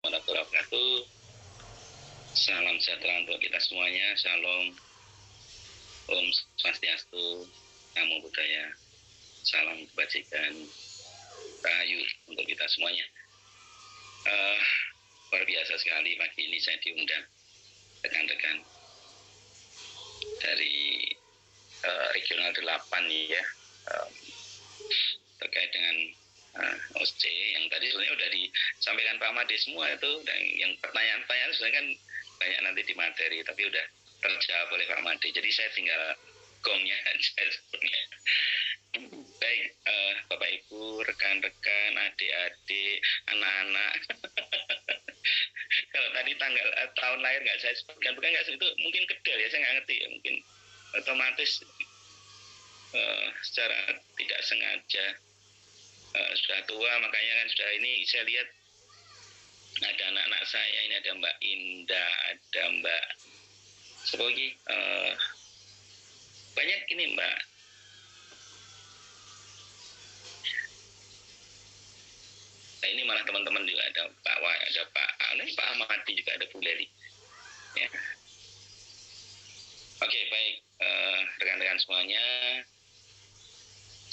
warahmatullahi wabarakatuh. Salam sejahtera untuk kita semuanya. Shalom. Om Swastiastu. Namo Buddhaya. Salam kebajikan. Rahayu untuk kita semuanya. Luar biasa sekali pagi ini saya diundang rekan-rekan dari regional 8 ya, terkait dengan OC yang tadi sebenarnya sudah disampaikan Pak Made semua itu, dan yang pertanyaan-pertanyaan sebenarnya kan banyak nanti di materi, tapi udah terjawab oleh Pak Made. Jadi saya tinggal gongnya aja sebenarnya. Baik, Bapak Ibu, rekan-rekan, adik-adik, anak-anak. Kalau tadi tanggal tahun lahir nggak saya sebutkan, bukan nggak itu mungkin kedal ya, saya nggak ngerti ya, mungkin otomatis secara tidak sengaja sudah tua, makanya kan sudah ini saya lihat ada anak-anak saya ini, ada Mbak Indah, ada Mbak Sepogi, banyak ini Mbak. Nah, ini malah teman-teman juga ada Pak Wah, ada Pak Pak Ahmadi, juga ada Bu Leli. Ya. Oke, baik, rekan-rekan semuanya,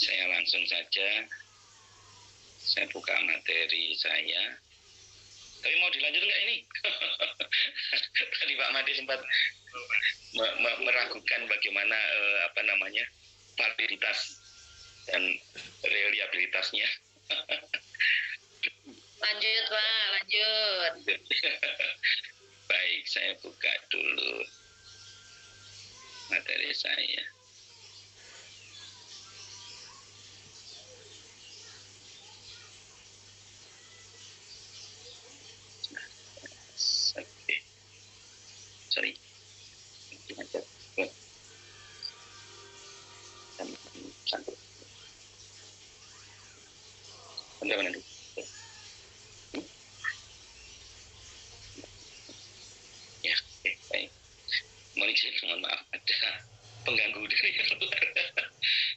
saya langsung saja. Saya buka materi saya. Tapi mau dilanjut nggak ini? Tadi Pak Made sempat meragukan bagaimana validitas dan reliabilitasnya. Lanjut Pak, lanjut. Baik, saya buka dulu materi saya. Sorry. Bentar dulu. Ya, baik. Mohon maaf, ada pengganggu dari luar.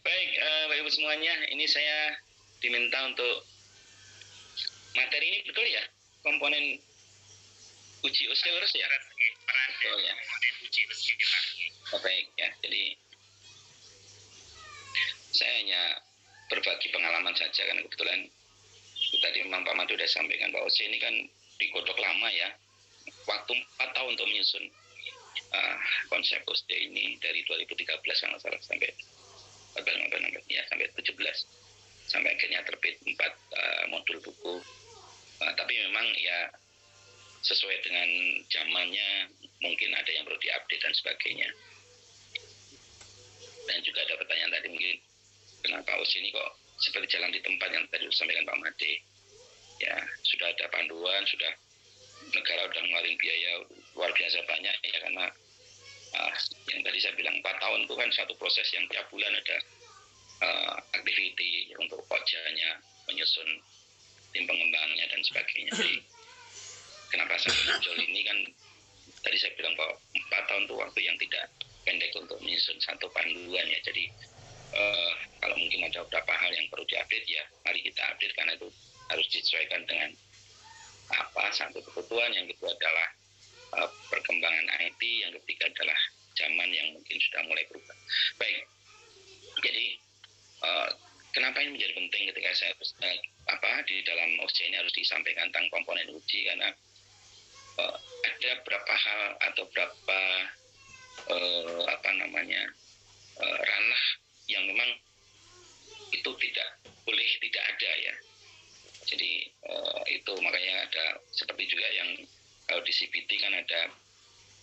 Baik, Bapak Ibu semuanya, ini saya diminta untuk materi ini, betul ya? Komponen uji osteoarthritis ya? Betul ya. Komponen uji osteoarthritis. Oh, baik ya. Jadi saya hanya berbagi pengalaman saja, karena kebetulan tadi memang Pak Made sudah sampaikan bahwa OC ini kan digodok lama ya. Waktu 4 tahun untuk menyusun konsep OC ini dari 2013 kalau salah sampai 14 ya, sampai 17, sampai akhirnya terbit 4 modul buku. Tapi memang ya sesuai dengan zamannya, mungkin ada yang perlu diupdate dan sebagainya. Dan juga ada pertanyaan tadi, mungkin kenapa OC ini kok seperti jalan di tempat yang tadi disampaikan Pak Made. Ya, sudah ada panduan, sudah negara sudah ngeluarin biaya luar biasa banyak ya, karena yang tadi saya bilang 4 tahun itu kan satu proses yang tiap bulan ada aktiviti untuk pokjanya, menyusun tim pengembangnya dan sebagainya. Jadi kenapa saya muncul ini kan tadi saya bilang bahwa 4 tahun itu waktu yang tidak pendek untuk menyusun satu panduan ya. Jadi kalau mungkin ada beberapa hal yang perlu diupdate ya, mari kita update, karena itu harus disesuaikan dengan satu kebutuhan, yang kedua adalah perkembangan IT, yang ketiga adalah zaman yang mungkin sudah mulai berubah. Baik, jadi kenapa ini menjadi penting ketika saya di dalam OC ini harus disampaikan tentang komponen uji, karena ada beberapa hal atau beberapa ranah yang memang itu tidak boleh tidak ada ya. Jadi itu makanya ada seperti juga yang kalau di CPT kan ada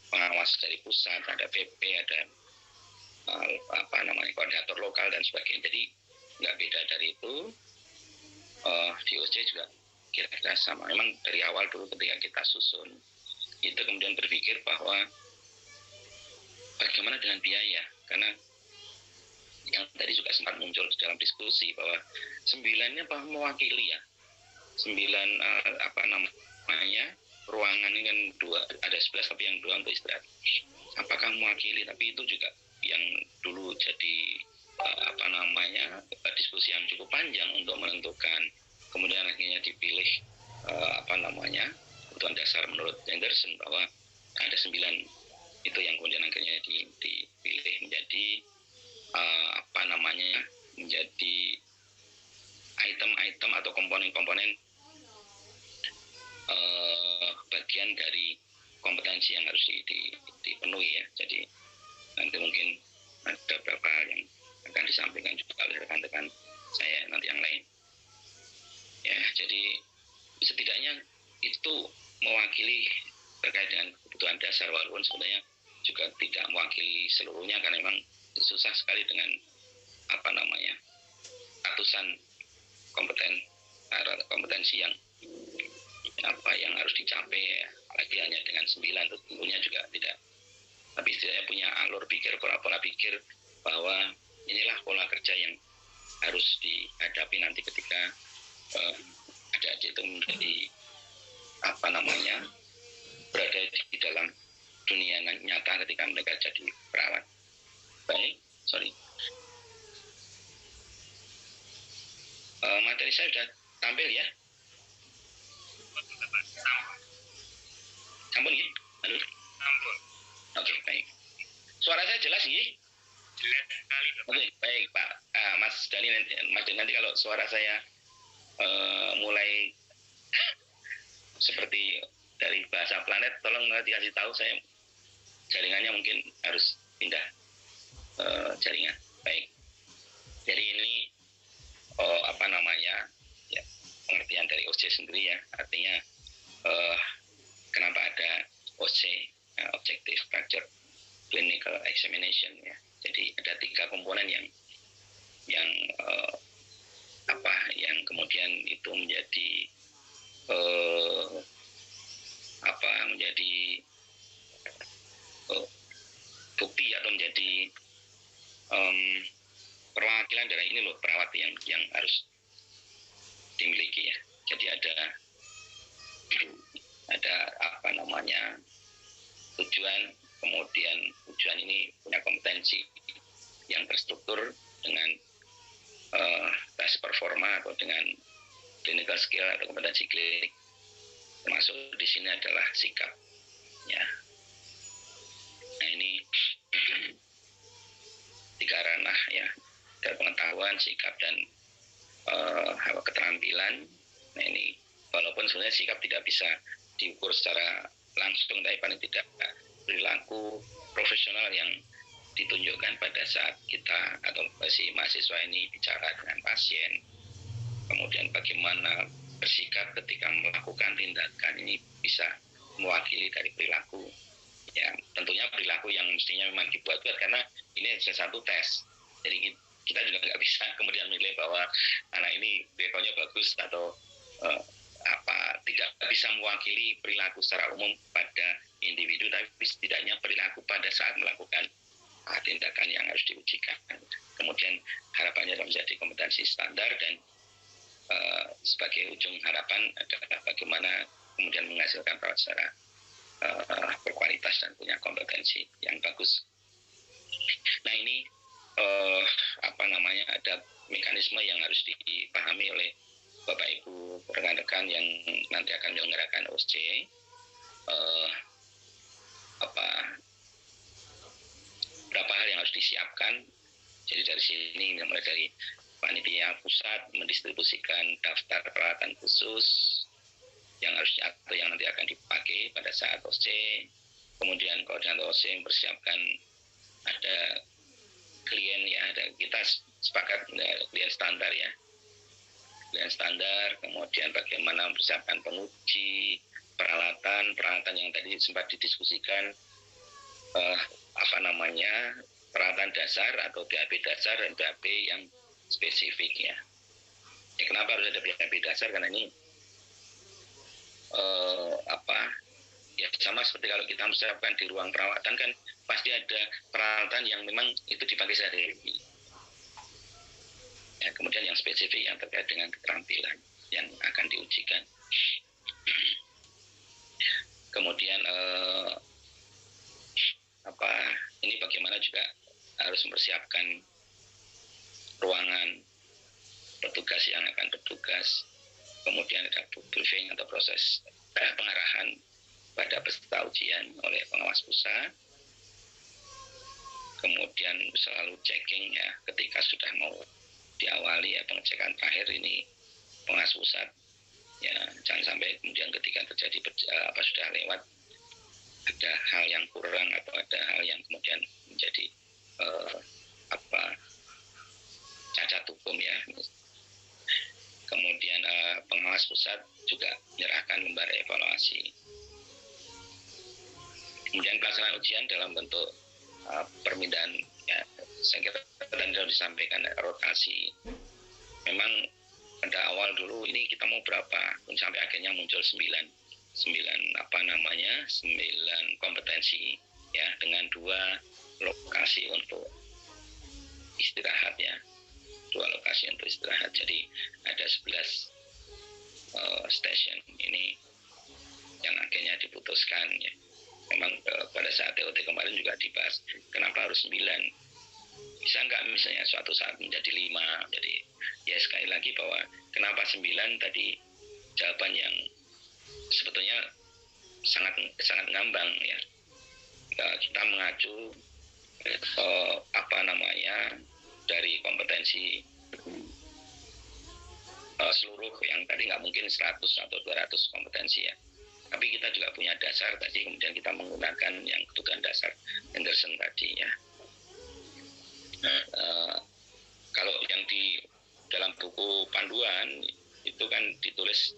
pengawas dari pusat, ada PP, ada koordinator lokal dan sebagainya. Jadi nggak beda dari itu. Di OC juga kira-kira sama. Memang dari awal dulu ketika kita susun itu kemudian berpikir bahwa bagaimana dengan biaya, karena yang tadi juga sempat muncul dalam diskusi bahwa 9-nya mewakili ya, 9 ruangan ini kan 2, ada 11 tapi yang 2 untuk istirahat. Apakah mewakili? Tapi itu juga yang dulu jadi diskusi yang cukup panjang untuk menentukan. Kemudian akhirnya dipilih kebutuhan dasar menurut Anderson, bahwa ada 9 itu yang kemudian akhirnya dipilih menjadi menjadi item-item atau komponen-komponen bagian dari kompetensi yang harus dipenuhi ya. Jadi nanti mungkin ada beberapa hal yang akan disampaikan juga oleh rekan-rekan saya nanti yang lain. Ya, jadi setidaknya itu mewakili terkait dengan kebutuhan dasar, walaupun sebenarnya juga tidak mewakili seluruhnya karena memang susah sekali dengan ratusan kompetensi yang harus dicapai ya. Apalagi hanya dengan 9 tentunya juga tidak, tapi setidaknya punya alur pikir, pola pikir bahwa inilah pola kerja yang harus dihadapi nanti ketika adik-adik itu menjadi berada di dalam dunia nyata ketika mereka jadi perawat. Baik, sorry. Materi saya sudah tampil ya? Sampun ya? Halo? Sampun. Oke, baik. Suara saya jelas ya? Jelas sekali, Bapak. Oke, baik Pak. Mas Dani nanti kalau suara saya mulai seperti dari bahasa planet, tolong nanti kasih tahu, saya jaringannya mungkin harus pindah jaringan. Baik. Jadi ini ya, pengertian dari OC sendiri ya, artinya kenapa ada OC, Objective Structure Clinical Examination ya. Jadi ada 3 komponen yang kemudian itu menjadi bukti atau menjadi perwakilan dari ini loh, perawat yang harus dimiliki ya. Jadi ada tujuan, kemudian tujuan ini punya kompetensi yang terstruktur dengan tes performa atau dengan clinical skill atau kompetensi klinik, termasuk di sini adalah sikap ya. Nah ini 3 ranah ya, dari pengetahuan, sikap, dan keterampilan. Nah ini walaupun sebenarnya sikap tidak bisa diukur secara langsung, tapi paling tidak perilaku profesional yang ditunjukkan pada saat kita atau si mahasiswa ini bicara dengan pasien, kemudian bagaimana bersikap ketika melakukan tindakan, ini bisa mewakili dari perilaku ya. Tentunya perilaku yang mestinya memang dibuat-buat karena ini salah satu tes, jadi kita juga nggak bisa kemudian menilai bahwa anak ini levelnya bagus atau tidak bisa mewakili perilaku secara umum pada individu, tapi setidaknya perilaku pada saat melakukan tindakan yang harus diujikan. Kemudian harapannya adalah menjadi kompetensi standar, dan sebagai ujung harapan adalah bagaimana kemudian menghasilkan perawat secara berkualitas dan punya kompetensi yang bagus. Nah ini ada mekanisme yang harus dipahami oleh Bapak Ibu rekan-rekan yang nanti akan menyelenggarakan OSCE. Berapa hal yang harus disiapkan. Jadi dari sini mulai dari panitia pusat mendistribusikan daftar peralatan khusus yang nanti akan dipakai pada saat OSCE. Kemudian koordinator OSCE mempersiapkan ada klien ya, kita sepakat klien standar ya. Klien standar, kemudian bagaimana mempersiapkan penguji, peralatan yang tadi sempat didiskusikan, peralatan dasar atau BAP dasar dan BAP yang spesifik ya. Kenapa harus ada BAP dasar? Karena ini ya sama seperti kalau kita mempersiapkan di ruang perawatan, kan pasti ada peralatan yang memang itu dipakai sehari-hari. Ya, kemudian yang spesifik yang terkait dengan keterampilan yang akan diujikan. Kemudian ini bagaimana juga harus mempersiapkan ruangan petugas yang akan bertugas, kemudian ada briefing atau proses pengarahan pada peserta ujian oleh pengawas pusat. Kemudian selalu checking ya ketika sudah mau diawali ya pengecekan terakhir ini pengawas pusat ya, jangan sampai kemudian ketika terjadi sudah lewat ada hal yang kurang atau ada hal yang kemudian menjadi cacat hukum ya. Kemudian pengawas pusat juga menyerahkan lembar evaluasi. Kemudian pelaksanaan ujian dalam bentuk permintaan ya, saya kira tadi sudah disampaikan rotasi. Memang pada awal dulu ini kita mau berapa, sampai akhirnya muncul 9 kompetensi ya, dengan 2 lokasi untuk istirahat ya, 2 lokasi untuk istirahat. Jadi ada 11 stasiun ini yang akhirnya diputuskan ya. Memang pada saat TOT kemarin juga dibahas kenapa harus 9, bisa nggak misalnya suatu saat menjadi 5. Jadi ya sekali lagi bahwa kenapa 9 tadi jawaban yang sebetulnya sangat ngambang ya. Kita mengacu dari kompetensi seluruh yang tadi nggak mungkin 100 atau 200 kompetensi ya. Tapi kita juga punya dasar tadi, kemudian kita menggunakan yang kebutuhan dasar Henderson tadi ya. Kalau yang di dalam buku panduan itu kan ditulis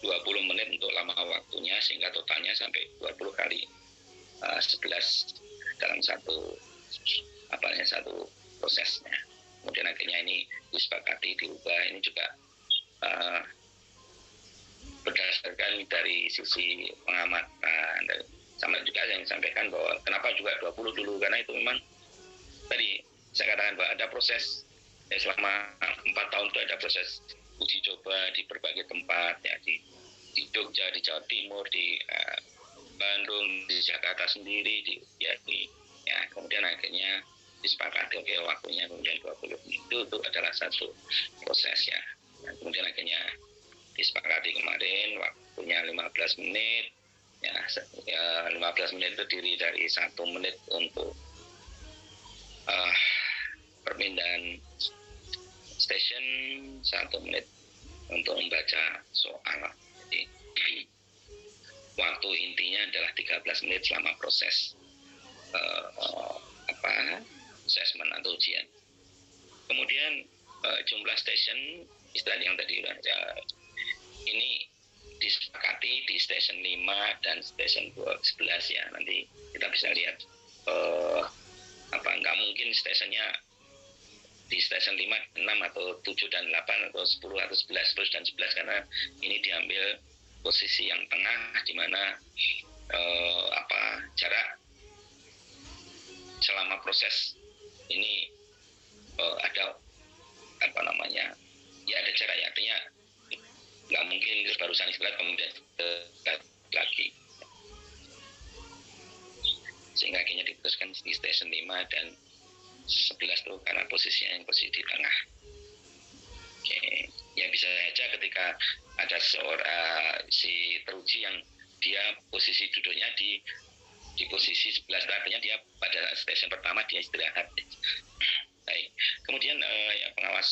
20 menit untuk lama waktunya, sehingga totalnya sampai 20 kali 11 dalam satu prosesnya. Kemudian akhirnya ini disepakati diubah. Ini juga berdasarkan dari sisi pengamatan, dan sama juga yang disampaikan bahwa kenapa juga 20 dulu, karena itu memang tadi saya katakan bahwa ada proses ya, selama 4 tahun itu ada proses uji coba di berbagai tempat ya, di Jogja, di Jawa Timur, di Bandung, di Jakarta sendiri, kemudian akhirnya disepakati oke waktunya kemudian 20 itu adalah satu proses ya. Dan kemudian akhirnya disepakati kemarin waktunya 15 menit ya, 15 menit itu terdiri dari 1 menit untuk perpindahan stasiun, 1 menit untuk membaca soal. Jadi waktu intinya adalah 13 menit selama proses assessment atau ujian. Kemudian jumlah stasiun istilahnya yang tadi ini disepakati di stasiun 5 dan stasiun 11 ya. Nanti kita bisa lihat nggak mungkin stasiunnya di stasiun 5, 6 atau 7 dan 8 atau 10 atau 11 terus dan 11, karena ini diambil posisi yang tengah di mana jarak selama proses ini ada ada jarak ya, artinya nggak mungkin barusan istirahat kemudian lagi, sehingga akhirnya diputuskan di stasiun 5 dan 11 tuh karena posisinya yang posisi di tengah. Oke, ya bisa saja ketika ada si teruji yang dia posisi duduknya di posisi 11, artinya dia pada stasiun pertama dia istirahat. Baik. Kemudian pengawas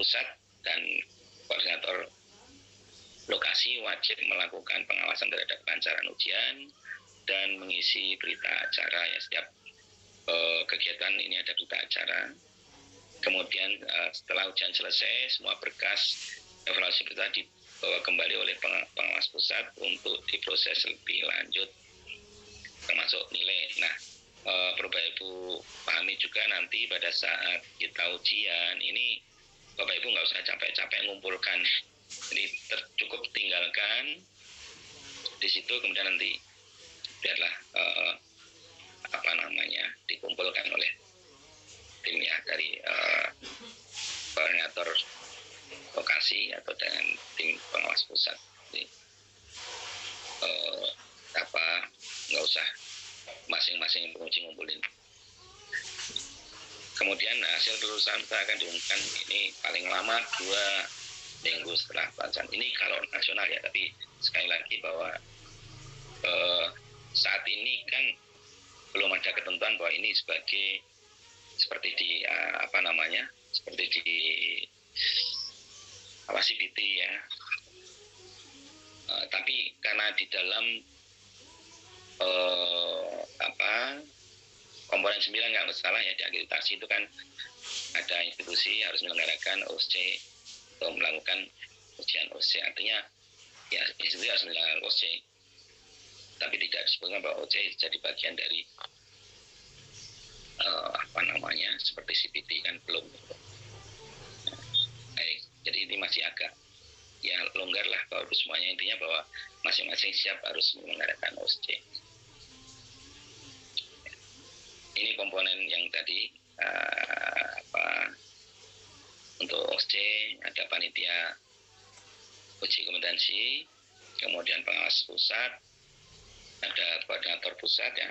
pusat dan koordinator lokasi wajib melakukan pengawasan terhadap kelancaran ujian dan mengisi berita acara ya, setiap kegiatan ini ada berita acara. Kemudian setelah ujian selesai, semua berkas evaluasi berita dibawa kembali oleh pengawas pusat untuk diproses lebih lanjut, termasuk nilai. Nah, Bapak Ibu pahami juga nanti pada saat kita ujian ini Bapak Ibu nggak usah capek-capek ngumpulkan, jadi cukup tinggalkan di situ, kemudian nanti biarlah dikumpulkan oleh tim ya dari koordinator lokasi atau dengan tim pengawas pusat. Jadi, nggak usah masing-masing penguji ngumpulin. Kemudian hasil kelulusan kita akan diumumkan ini paling lama 2 minggu setelah pelaksanaan. Ini kalau nasional ya, tapi sekali lagi bahwa saat ini kan belum ada ketentuan bahwa ini seperti di seperti di CBT ya. Tapi karena di dalam komponen 9 nggak salah ya, di akreditasi itu kan ada institusi harus menyelenggarakan OSC atau melakukan ujian OSC, artinya ya institusi harus melakukan OSC, tapi tidak disebutkan bahwa OSC jadi bagian dari seperti CBT kan belum. Baik, jadi ini masih agak ya longgar lah kalau semuanya, intinya bahwa masing-masing siap harus menyelenggarakan OSC. Ini komponen yang tadi untuk OSC ada panitia uji kompetensi, kemudian pengawas pusat, ada koordinator pusat ya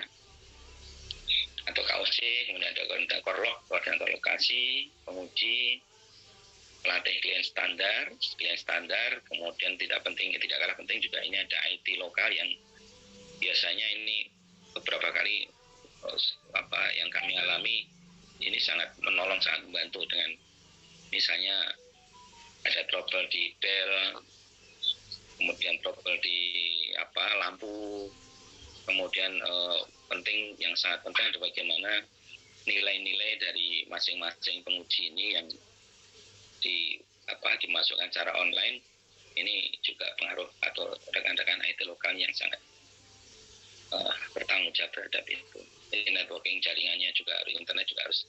atau KOC, kemudian ada koordinator lokasi, penguji, pelatih klien standar, kemudian tidak kalah penting juga ini ada IT lokal yang biasanya ini beberapa kali yang kami alami ini sangat menolong, sangat membantu dengan misalnya ada trouble di bel, kemudian trouble di lampu, kemudian yang sangat penting adalah bagaimana nilai-nilai dari masing-masing penguji ini yang dimasukkan secara online, ini juga pengaruh atau rekan-rekan IT lokal yang sangat bertanggung jawab terhadap itu. Jadi networking jaringannya juga, internet juga harus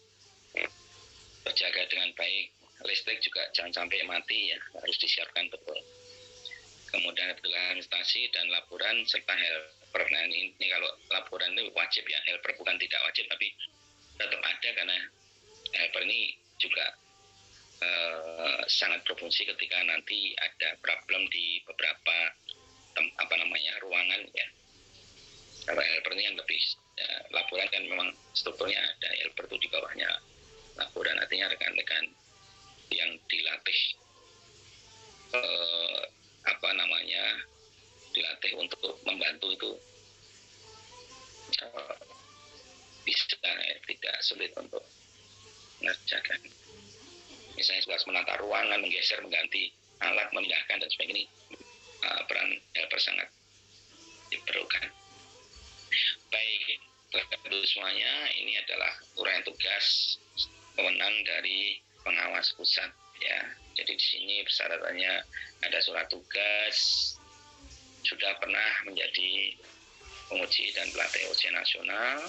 terjaga dengan baik. Listrik juga jangan sampai mati ya, harus disiapkan betul. Kemudian administrasi dan laporan serta helper. Nah ini kalau laporan itu wajib ya, helper bukan tidak wajib tapi tetap ada, karena helper ini juga sangat berfungsi ketika nanti ada problem di beberapa ruangan ya. Kalau helper ini yang lebih laporan kan memang strukturnya ada, helper itu di bawahnya laporan, artinya rekan-rekan yang dilatih dilatih untuk membantu itu bisa tidak sulit untuk mengerjakan. Misalnya sebagai menata ruangan, menggeser, mengganti alat, memindahkan dan sebagainya, peran helper sangat diperlukan. Baik, teman-teman semuanya, ini adalah uraian tugas wewenang dari pengawas pusat ya. Jadi di sini persyaratannya ada surat tugas, sudah pernah menjadi penguji dan pelatih ujian nasional,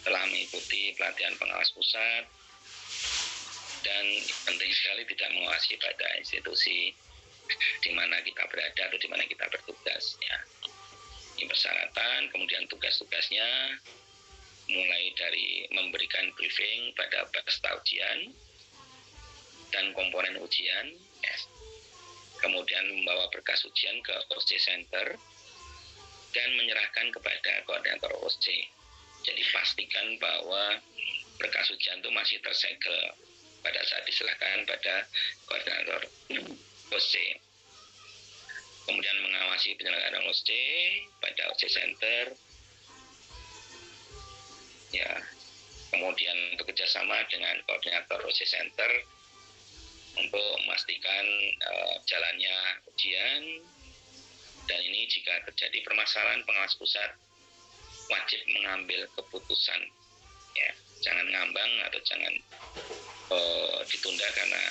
telah mengikuti pelatihan pengawas pusat, dan penting sekali tidak mengawasi pada institusi di mana kita berada atau di mana kita bertugas ya. Ini persyaratan. Kemudian tugas-tugasnya mulai dari memberikan briefing pada peserta ujian dan komponen ujian ya. Kemudian membawa berkas ujian ke OSC Center dan menyerahkan kepada koordinator OSC. Jadi pastikan bahwa berkas ujian itu masih tersegel pada saat diserahkan pada koordinator OSC. Kemudian mengawasi penyelenggaraan OSC pada OSC Center ya. Kemudian bekerjasama dengan koordinator OSC Center untuk memastikan jalannya ujian. Dan ini jika terjadi permasalahan, pengawas pusat wajib mengambil keputusan ya. Jangan ngambang atau jangan ditunda, karena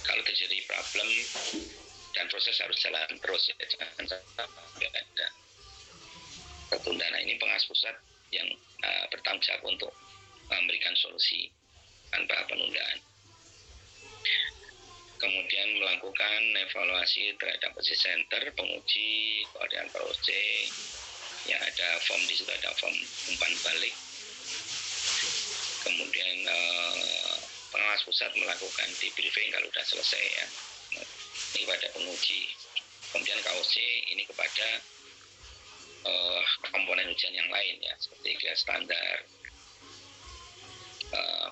kalau terjadi problem dan proses harus jalan terus ya, jangan sampai ada tertunda. Nah ini pengawas pusat yang bertanggung jawab untuk memberikan solusi tanpa penundaan. Kemudian melakukan evaluasi terhadap OSC Center, penguji, koordinator OSC. Ya ada form di situ, ada form umpan balik. Kemudian pengawas pusat melakukan debriefing kalau sudah selesai ya. Ini kepada penguji. Kemudian KOC ini kepada komponen ujian yang lain ya, seperti klien standar,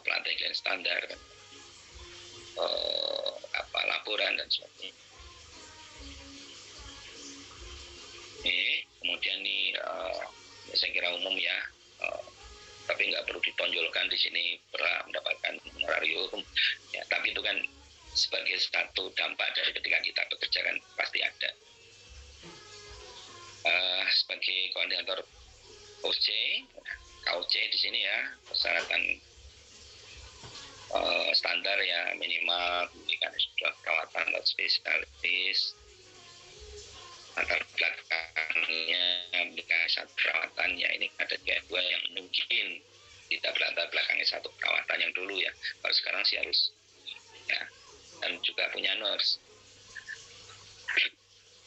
pelatih klien standar, laporan dan sebagainya. di sini berhak mendapatkan honorarium, ya, tapi itu kan sebagai satu dampak dari ketika kita bekerja kan pasti ada. Sebagai koordinator OC, KOC di sini ya, persyaratan standar ya, minimal pendidikan S2 perawatan atau spesialis, latar belakangnya pendidikan S1 perawatan ya, ini ada D2 yang mungkin tidak berlatar belakangnya satu perawatan yang dulu ya, kalau sekarang sih harus ya, dan juga punya nurse.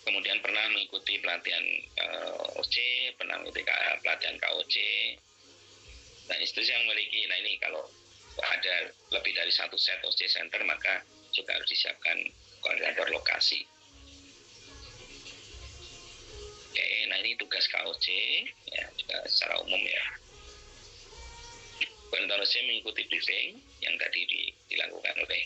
Kemudian pernah mengikuti pelatihan OC, pernah mengikuti pelatihan KOC, dan institusi yang memiliki, nah ini kalau ada lebih dari satu set OC center maka juga harus disiapkan koordinator lokasi. Oke, nah ini tugas KOC ya, juga secara umum ya. Koordinator OC mengikuti briefing yang tadi dilakukan oleh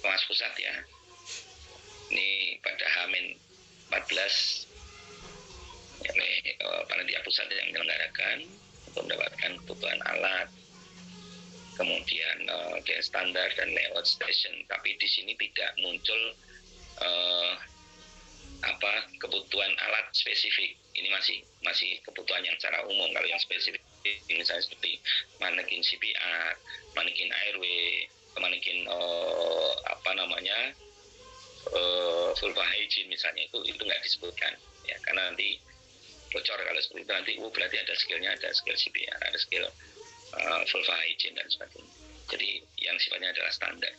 Pengawas Pusat ya. Ini pada H-14 oleh panitia pusat yang menyelenggarakan untuk mendapatkan kebutuhan alat, kemudian standar dan layout station. Tapi di sini tidak muncul kebutuhan alat spesifik. Ini masih kebutuhan yang secara umum. Kalau yang spesifik misalnya seperti manekin CPR, manekin airway, manekin vulva hygiene misalnya, itu nggak disebutkan ya, karena nanti bocor kalau seperti itu, nanti berarti ada skillnya, ada skill CPR, ada skill vulva hygiene dan sebagainya. Jadi yang sifatnya adalah standar.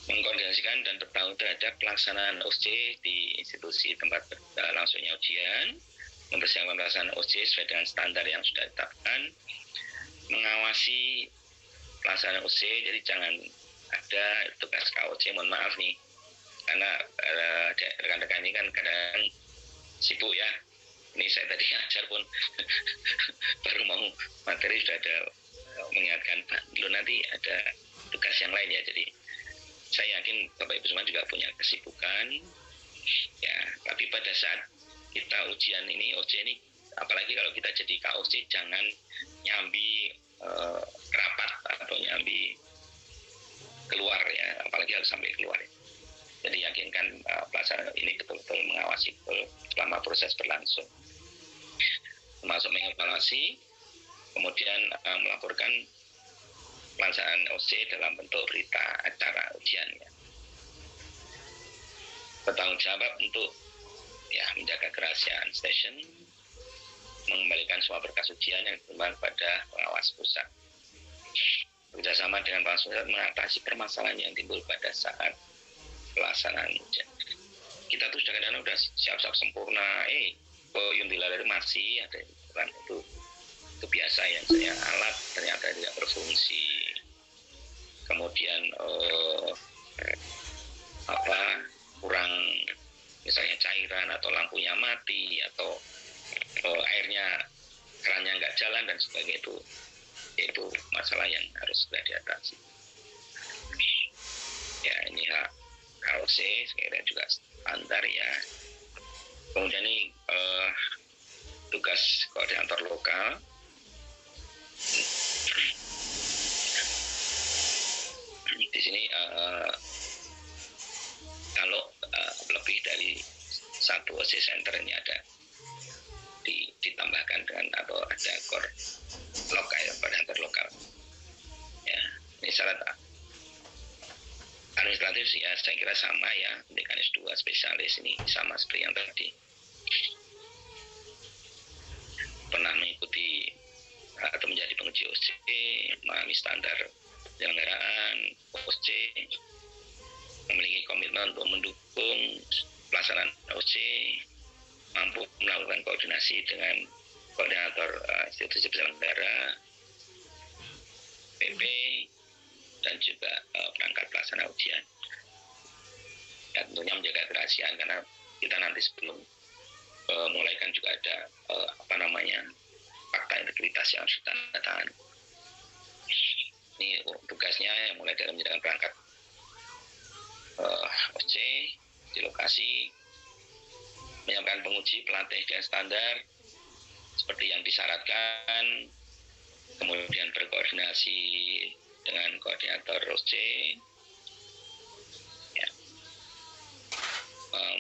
Mengkoordinasikan dan bertanggung terhadap pelaksanaan OC di institusi tempat langsungnya ujian, mempersiapkan pelaksanaan OC sesuai dengan standar yang sudah ditetapkan, mengawasi pelaksanaan OC. Jadi jangan ada tugas KOC, mohon maaf nih, karena rekan-rekan ini kan kadang sibuk ya. Ini saya tadi ngajar pun baru mau materi sudah ada mengingatkan, Pak, belum nanti ada tugas yang lain ya. Jadi saya yakin Bapak Ibu semua juga punya kesibukan ya, tapi pada saat kita ujian ini, OC ini, apalagi kalau kita jadi KOC, jangan nyambi rapat atau nyambi keluar ya, apalagi harus sampai keluar ya. Jadi yakinkan pelaksanaan ini betul-betul mengawasi selama proses berlangsung, termasuk mengevaluasi, kemudian melaporkan pelaksanaan OC dalam bentuk berita acara ujiannya. Bertanggung jawab untuk ya menjaga kerahasiaan station, mengembalikan semua berkas ujian yang dikembangkan pada pengawas pusat. Bekerjasama dengan pengawas pusat mengatasi permasalahan yang timbul pada saat pelaksanaan ujian. Kita tuh sudah kadang-kadang udah siap-siap sempurna, Yuntilaler masih ada kan, itu biasa ya, saya alat ternyata tidak berfungsi, kemudian kurang misalnya cairan atau lampunya mati atau airnya kerannya nggak jalan dan sebagainya, itu masalah yang harus segera diatasi. Ya, ini hak KOC sekiranya juga standar ya. Kemudian ini tugas koordinator lokal. Di sini kalau lebih dari satu OC center ini ada ditambahkan dengan atau ada core lokal, koordinator lokal. Ya, ini syarat administratif sih ya, saya kira sama ya, pendidikan S2 spesialis ini sama seperti yang tadi. Pernah mengikuti atau menjadi penguji OC, memahami standar penyelenggaraan OC, memiliki komitmen untuk mendukung pelaksanaan OC, mampu melakukan koordinasi dengan koordinator institusi penyelenggara, PP, dan juga perangkat pelaksana ujian. Ya, tentunya menjaga kerahasiaan, karena kita nanti sebelum mulai kan juga ada fakta integritas yang harus ditandatangani. Ini tugasnya yang mulai dari menjalankan perangkat OC di lokasi, menyiapkan penguji, pelatih dan standar seperti yang disyaratkan, kemudian berkoordinasi dengan koordinator ROC, ya,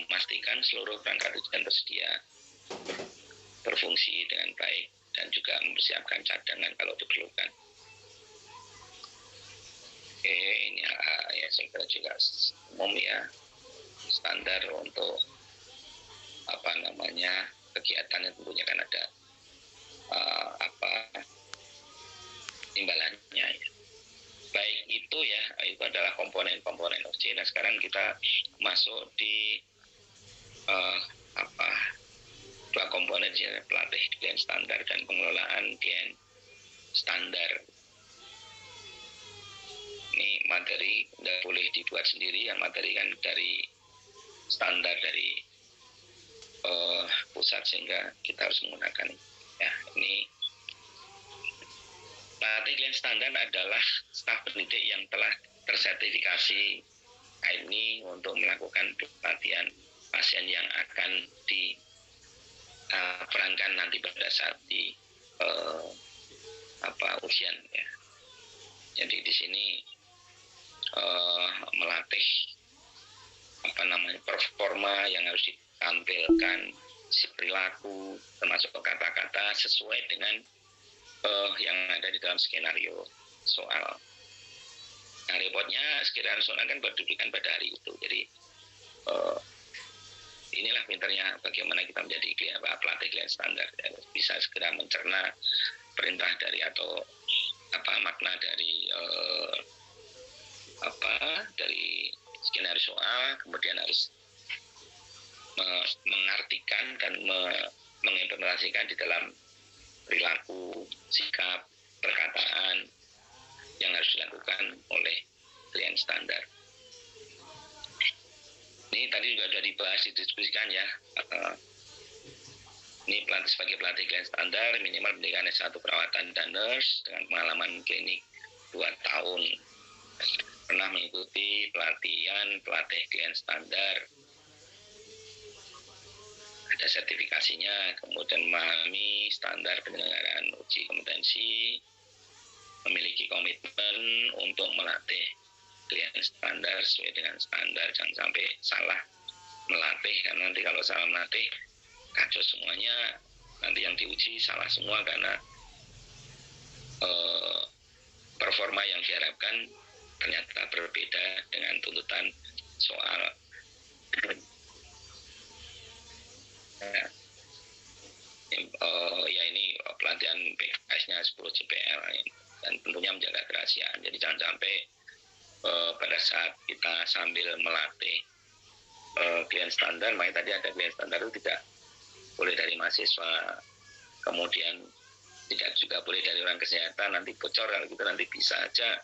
memastikan seluruh perangkat ujian tersedia berfungsi dengan baik dan juga mempersiapkan cadangan kalau diperlukan. Oke, ini ya saya kira juga umum ya, standar untuk kegiatannya tentunya kan ada imbalannya ya. Baik itu ya, itu adalah komponen-komponen OC. Nah sekarang kita masuk di dua komponen ya, pelatih klien standar dan pengelolaan klien standar. Ini materi tidak boleh dibuat sendiri, ya materi kan dari standar dari pusat sehingga kita harus menggunakan ya. Ini pelatih klien standar adalah staf pendidik yang telah tersertifikasi ini untuk melakukan pelatihan pasien yang akan diperankan nanti pada saat di ujian ya. Jadi di sini melatih performa yang harus ditampilkan, perilaku termasuk kata-kata sesuai dengan yang ada di dalam skenario soal. Nah repotnya skenario soal kan berdasarkan pada hari itu. Jadi inilah pinternya bagaimana kita menjadi pelatih klien standar, ya, bisa segera mencerna perintah dari atau makna dari dari skenario soal, kemudian harus mengartikan dan mengimplementasikan di dalam perilaku, sikap, perkataan yang harus dilakukan oleh klien standar. Ini tadi juga sudah dibahas, didiskusikan ya. Ini sebagai pelatih klien standar minimal pendidikan S1 perawatan dan nurse dengan pengalaman klinik 2 tahun. Pernah mengikuti pelatihan pelatih klien standar, ada sertifikasinya, kemudian memahami standar penyelenggaraan uji kompetensi, memiliki komitmen untuk melatih klien standar sesuai dengan standar, jangan sampai salah melatih, karena nanti kalau salah melatih kacau semuanya, nanti yang diuji salah semua karena performa yang diharapkan ternyata berbeda dengan tuntutan soal. Ya ini pelatihan PKS-nya 10 CPL dan tentunya menjaga kerahasiaan. Jadi jangan sampai pada saat kita sambil melatih klien standar, makanya tadi ada klien standar itu tidak boleh dari mahasiswa, kemudian tidak juga boleh dari orang kesehatan, nanti bocor kalau gitu nanti bisa aja,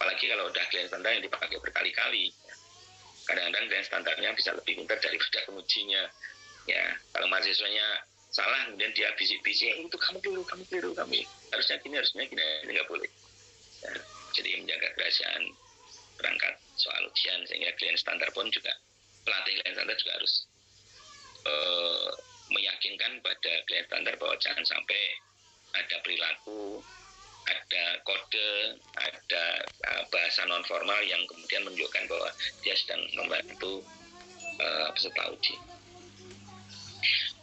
apalagi kalau udah klien standar yang dipakai berkali-kali, kadang-kadang klien standarnya bisa lebih pintar daripada pengujinya ya. Kalau mahasiswanya salah kemudian dia bisik-bisik, itu kamu keliru, kamu harusnya gini, ini nggak boleh ya. Jadi menjaga kerahasiaan perangkat soal ujian, sehingga klien standar pun juga, pelatih klien standar juga harus meyakinkan pada klien standar bahwa jangan sampai ada perilaku, ada kode, ada bahasa non formal yang kemudian menunjukkan bahwa dia sedang membantu peserta uji.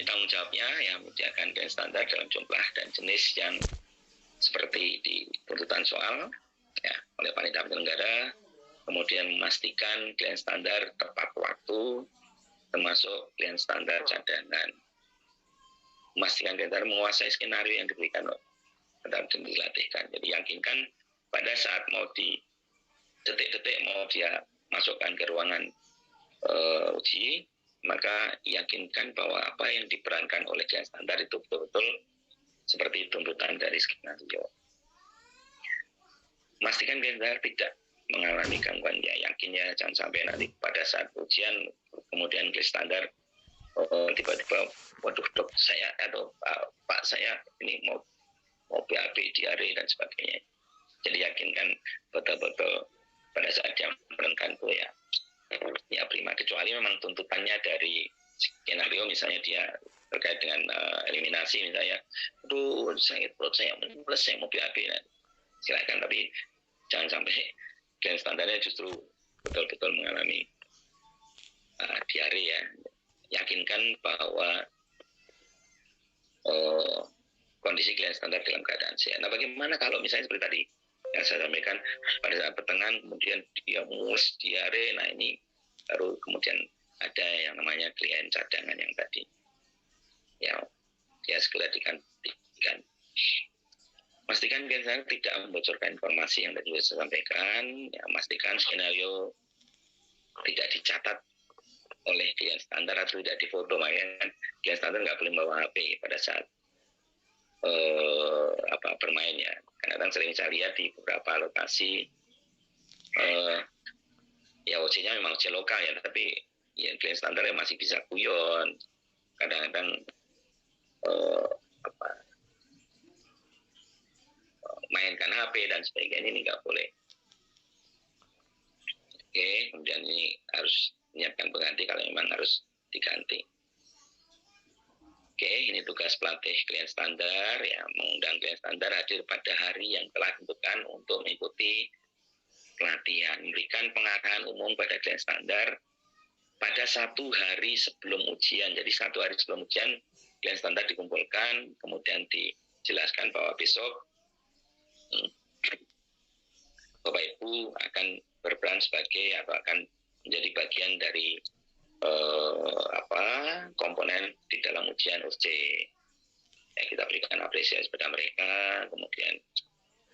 Tanggung jawabnya ya menyediakan klien standar dalam jumlah dan jenis yang seperti di tuntutan soal ya, oleh panitia penyelenggara, kemudian memastikan klien standar tepat waktu, termasuk klien standar cadangan, memastikan klien standar menguasai skenario yang diberikan dan dilatihkan. Jadi yakinkan pada saat mau di detik-detik mau dia masukkan ke ruangan uji, maka yakinkan bahwa apa yang diperankan oleh klien standar itu betul-betul seperti tuntutan dari skenario. Memastikan klien standar tidak mengalami gangguan, ya yakin ya, jangan sampai nanti pada saat ujian kemudian klien standar tiba-tiba, waduh dok saya atau pak saya ini mau BAB, diare dan sebagainya. Jadi yakinkan betul-betul pada saat dia menemukan itu ya prima, kecuali memang tuntutannya dari skenario misalnya dia terkait dengan eliminasi misalnya, aduh sakit perut saya mules, saya mau BAB, nah, silakan, tapi jangan sampai klien standarnya justru betul-betul mengalami diare ya. Yakinkan bahwa kondisi klien standar dalam keadaan sehat. Nah, bagaimana kalau misalnya seperti tadi yang saya sampaikan, pada saat pertengahan kemudian dia mules, diare, nah ini baru kemudian ada yang namanya klien cadangan yang tadi. Ya, dia segera digantikan. Pastikan klien standar tidak membocorkan informasi yang tadi saya sampaikan. Ya, pastikan skenario tidak dicatat oleh klien standar atau tidak difoto, makanya klien standar nggak boleh bawa HP pada saat bermain ya. Kadang sering saya lihat di beberapa lokasi ya OC-nya memang OC lokal ya, tapi ya klien standar ya masih bisa guyon, kadang-kadang mainkan HP dan sebagainya, ini nggak boleh. Oke, kemudian ini harus menyiapkan pengganti kalau memang harus diganti. Oke, ini tugas pelatih klien standar ya, mengundang klien standar hadir pada hari yang telah ditentukan untuk mengikuti pelatihan, memberikan pengarahan umum pada klien standar pada 1 hari sebelum ujian. Jadi 1 hari sebelum ujian klien standar dikumpulkan, kemudian dijelaskan bahwa besok Bapak Ibu akan berperan sebagai atau akan menjadi bagian dari komponen di dalam ujian UC. Ya, kita berikan apresiasi kepada mereka, kemudian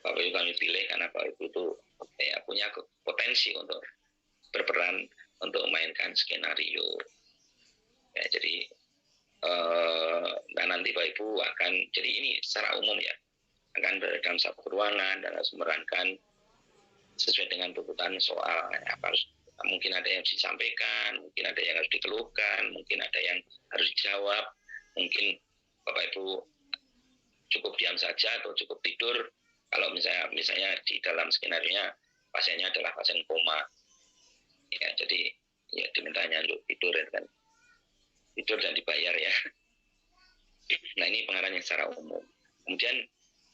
Bapak Ibu kami pilih karena Bapak Ibu itu ya, punya potensi untuk berperan untuk memainkan skenario. Ya, jadi dan nanti Bapak Ibu akan, jadi ini secara umum ya, akan berada dalam satu ruangan dan harus memerankan sesuai dengan tuntutan soal. Ya, mungkin ada yang disampaikan, mungkin ada yang harus dikeluhkan, mungkin ada yang harus dijawab, mungkin Bapak Ibu cukup diam saja atau cukup tidur. Kalau misalnya di dalam skenario-nya pasiennya adalah pasien koma, ya jadi ya dimintanya untuk tidur kan, tidur dan dibayar ya. Nah, ini pengarahan yang secara umum. Kemudian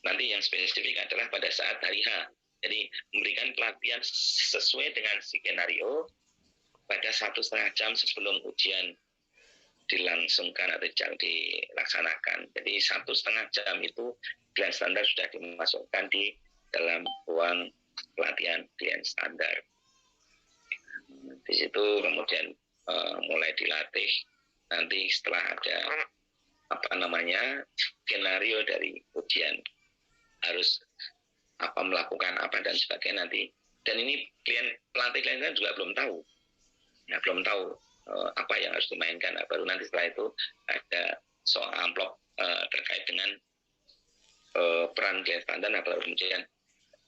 nanti yang spesifik adalah pada saat hari H. Jadi memberikan pelatihan sesuai dengan skenario pada 1,5 jam sebelum ujian dilangsungkan atau dilaksanakan. Jadi 1,5 jam itu klien standar sudah dimasukkan di dalam ruang pelatihan klien standar. Di situ kemudian mulai dilatih. Nanti setelah ada skenario dari ujian, harus melakukan apa dan sebagainya nanti. Dan ini pelatih klien juga belum tahu, ya, belum tahu apa yang harus dimainkan. Nah, baru nanti setelah itu ada soal amplop terkait dengan peran klien standar, nah baru kemudian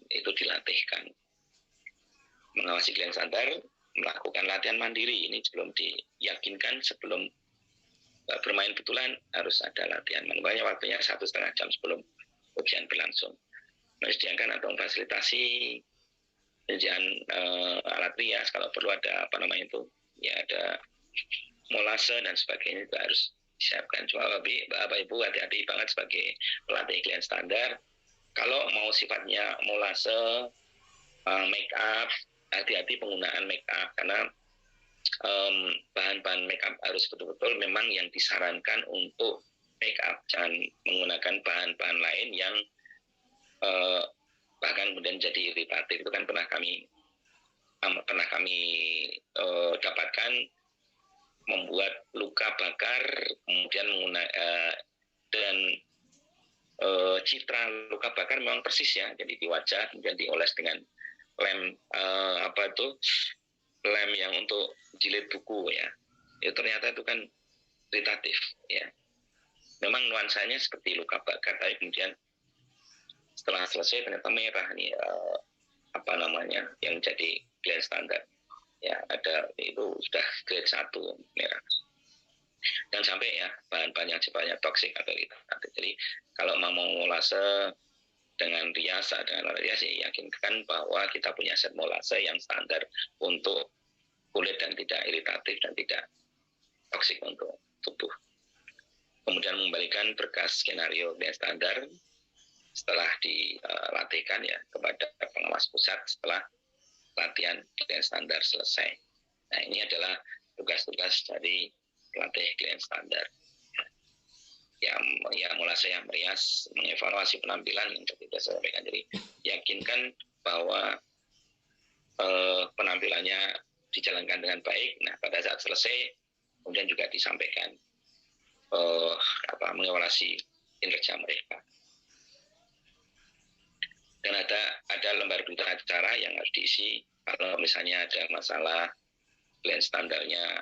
itu dilatihkan. Mengawasi klien standar, melakukan latihan mandiri, ini sebelum diyakinkan, sebelum bermain betulan harus ada latihan. Makanya waktunya 1,5 jam sebelum ujian berlangsung. Disediakan atau fasilitasi penyediaan alat rias, kalau perlu ada ya ada molase dan sebagainya juga harus disiapkan. Cuma Bapak Ibu hati-hati banget sebagai pelatih klien standar, kalau mau sifatnya molase, make up, hati-hati penggunaan make up, karena bahan-bahan make up harus betul-betul memang yang disarankan untuk make up, jangan menggunakan bahan-bahan lain yang bahkan kemudian jadi iritatif. Itu kan pernah kami dapatkan, membuat luka bakar, kemudian dan citra luka bakar memang persis ya, jadi di wajah, kemudian dioles dengan lem lem yang untuk jilid buku ya. Itu ternyata itu kan iritatif ya. Memang nuansanya seperti luka bakar, tapi kemudian setelah selesai ternyata merah nih yang jadi klien standar. Ya, ada itu sudah grade 1 merah. Dan sampai ya bahan-bahan yang sifatnya toksik atau iritatif. Jadi kalau mau molase dengan rias, dengan alat rias, yakinkan bahwa kita punya set molase yang standar untuk kulit dan tidak iritatif dan tidak toksik untuk tubuh. Kemudian mengembalikan berkas skenario klien standar setelah dilatihkan ya kepada pengawas pusat setelah latihan klien standar selesai. Nah, ini adalah tugas-tugas dari pelatih klien standar. Ya mulai saya merias mengevaluasi penampilan yang tadi saya sampaikan. Jadi yakinkan bahwa penampilannya dijalankan dengan baik. Nah, pada saat selesai kemudian juga disampaikan mengevaluasi kinerja mereka. Dan ada lembar berita acara yang harus diisi kalau misalnya ada masalah klien standarnya,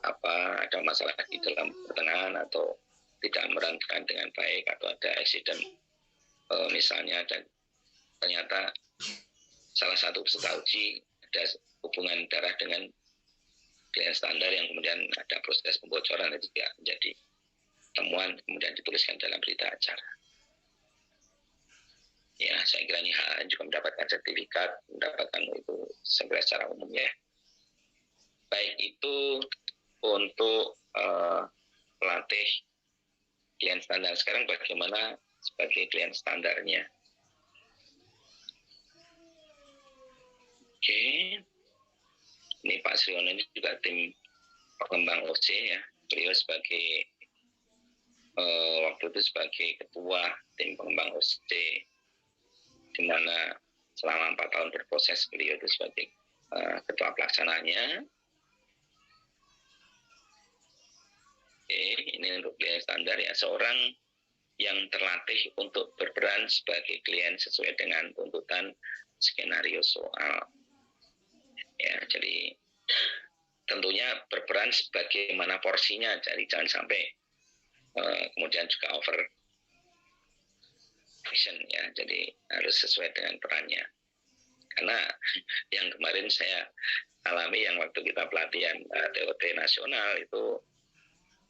ada masalah di dalam pertengahan atau tidak merancang dengan baik atau ada accident misalnya, dan ternyata salah satu peserta uji ada hubungan darah dengan klien standar yang kemudian ada proses pembocoran dan juga menjadi temuan kemudian dituliskan dalam berita acara. Ya, saya kira ini juga mendapatkan sertifikat, mendapatkan itu secara umum ya. Baik itu untuk pelatih klien standar. Sekarang bagaimana sebagai klien standarnya? Oke, ini Pak Sriono ini juga tim pengembang OC ya. Beliau sebagai waktu itu sebagai ketua tim pengembang OC, di mana selama 4 tahun berproses beliau itu sebagai ketua pelaksananya. Ini untuk klien standar ya, seorang yang terlatih untuk berperan sebagai klien sesuai dengan tuntutan skenario soal. Ya, jadi tentunya berperan sebagaimana porsinya, jadi jangan sampai kemudian juga over action ya, jadi harus sesuai dengan perannya. Karena yang kemarin saya alami yang waktu kita pelatihan TOT nasional itu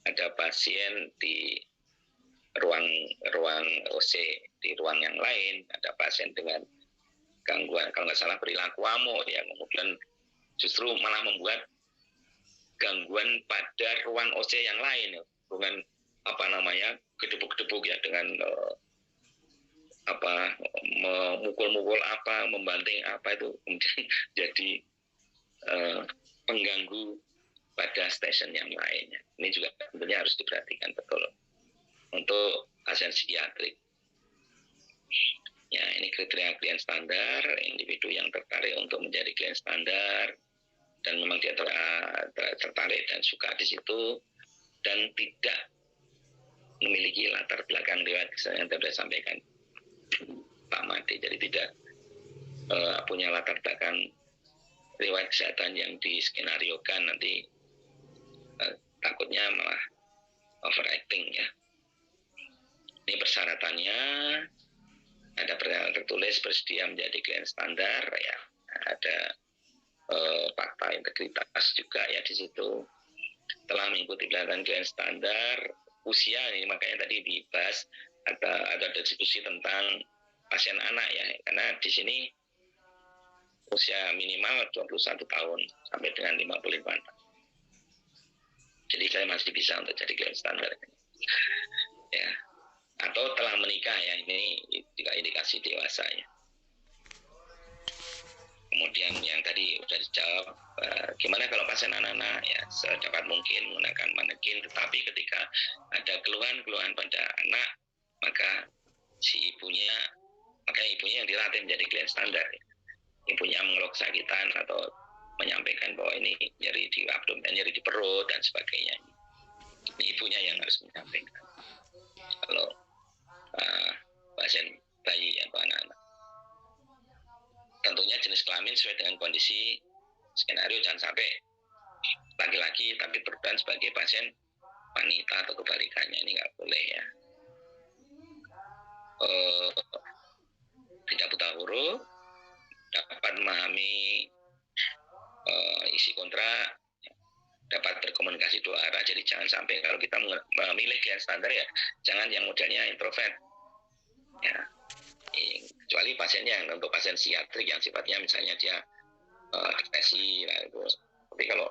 ada pasien di ruang OC, di ruang yang lain ada pasien dengan gangguan kalau nggak salah perilaku amok ya, kemudian justru malah membuat gangguan pada ruang OC yang lain dengan gedebuk-gedebuk ya, dengan memukul-mukul membanting itu kemudian jadi pengganggu pada stasiun yang lainnya. Ini juga tentunya harus diperhatikan betul untuk pasien psikiatrik. Ya, ini kriteria klien standar, individu yang tertarik untuk menjadi klien standar dan memang dia tertarik dan suka di situ dan tidak memiliki latar belakang riwayat yang tadi saya sampaikan Pak Made, jadi tidak punya latar belakang riwayat kesehatan yang diskenariokan, nanti takutnya malah overacting ya. Ini persyaratannya, ada pernyataan tertulis bersedia menjadi klien standar ya, ada fakta integritas juga ya di situ, telah mengikuti pelatihan klien standar, usia ini makanya tadi dibahas ada diskusi tentang pasien anak ya, karena di sini usia minimal 21 tahun sampai dengan 55 tahun. Jadi saya masih bisa untuk jadi klien standar ya, atau telah menikah ya, ini juga indikasi dewasa ya. Kemudian yang tadi sudah dijawab, gimana kalau pasien anak-anak ya, sedapat mungkin menggunakan manekin, tetapi ketika ada keluhan-keluhan pada anak, maka ibunya yang dilatih menjadi klien standar ya. Ibunya mengeluh kesakitan atau menyampaikan bahwa ini nyeri di abdomen, nyeri di perut dan sebagainya, ini ibunya yang harus menyampaikan. Kalau pasien bayi atau anak-anak, tentunya jenis kelamin sesuai dengan kondisi skenario, jangan sampai laki-laki tapi berperan sebagai pasien wanita atau kebalikannya, ini nggak boleh ya. Tidak buta huruf, dapat memahami isi kontrak, dapat berkomunikasi dua arah. Jadi jangan sampai kalau kita memilih klien standar ya, jangan yang modelnya introvert ya, kecuali pasiennya yang untuk pasien psikiatrik yang sifatnya misalnya dia depresi lah itu. Tapi kalau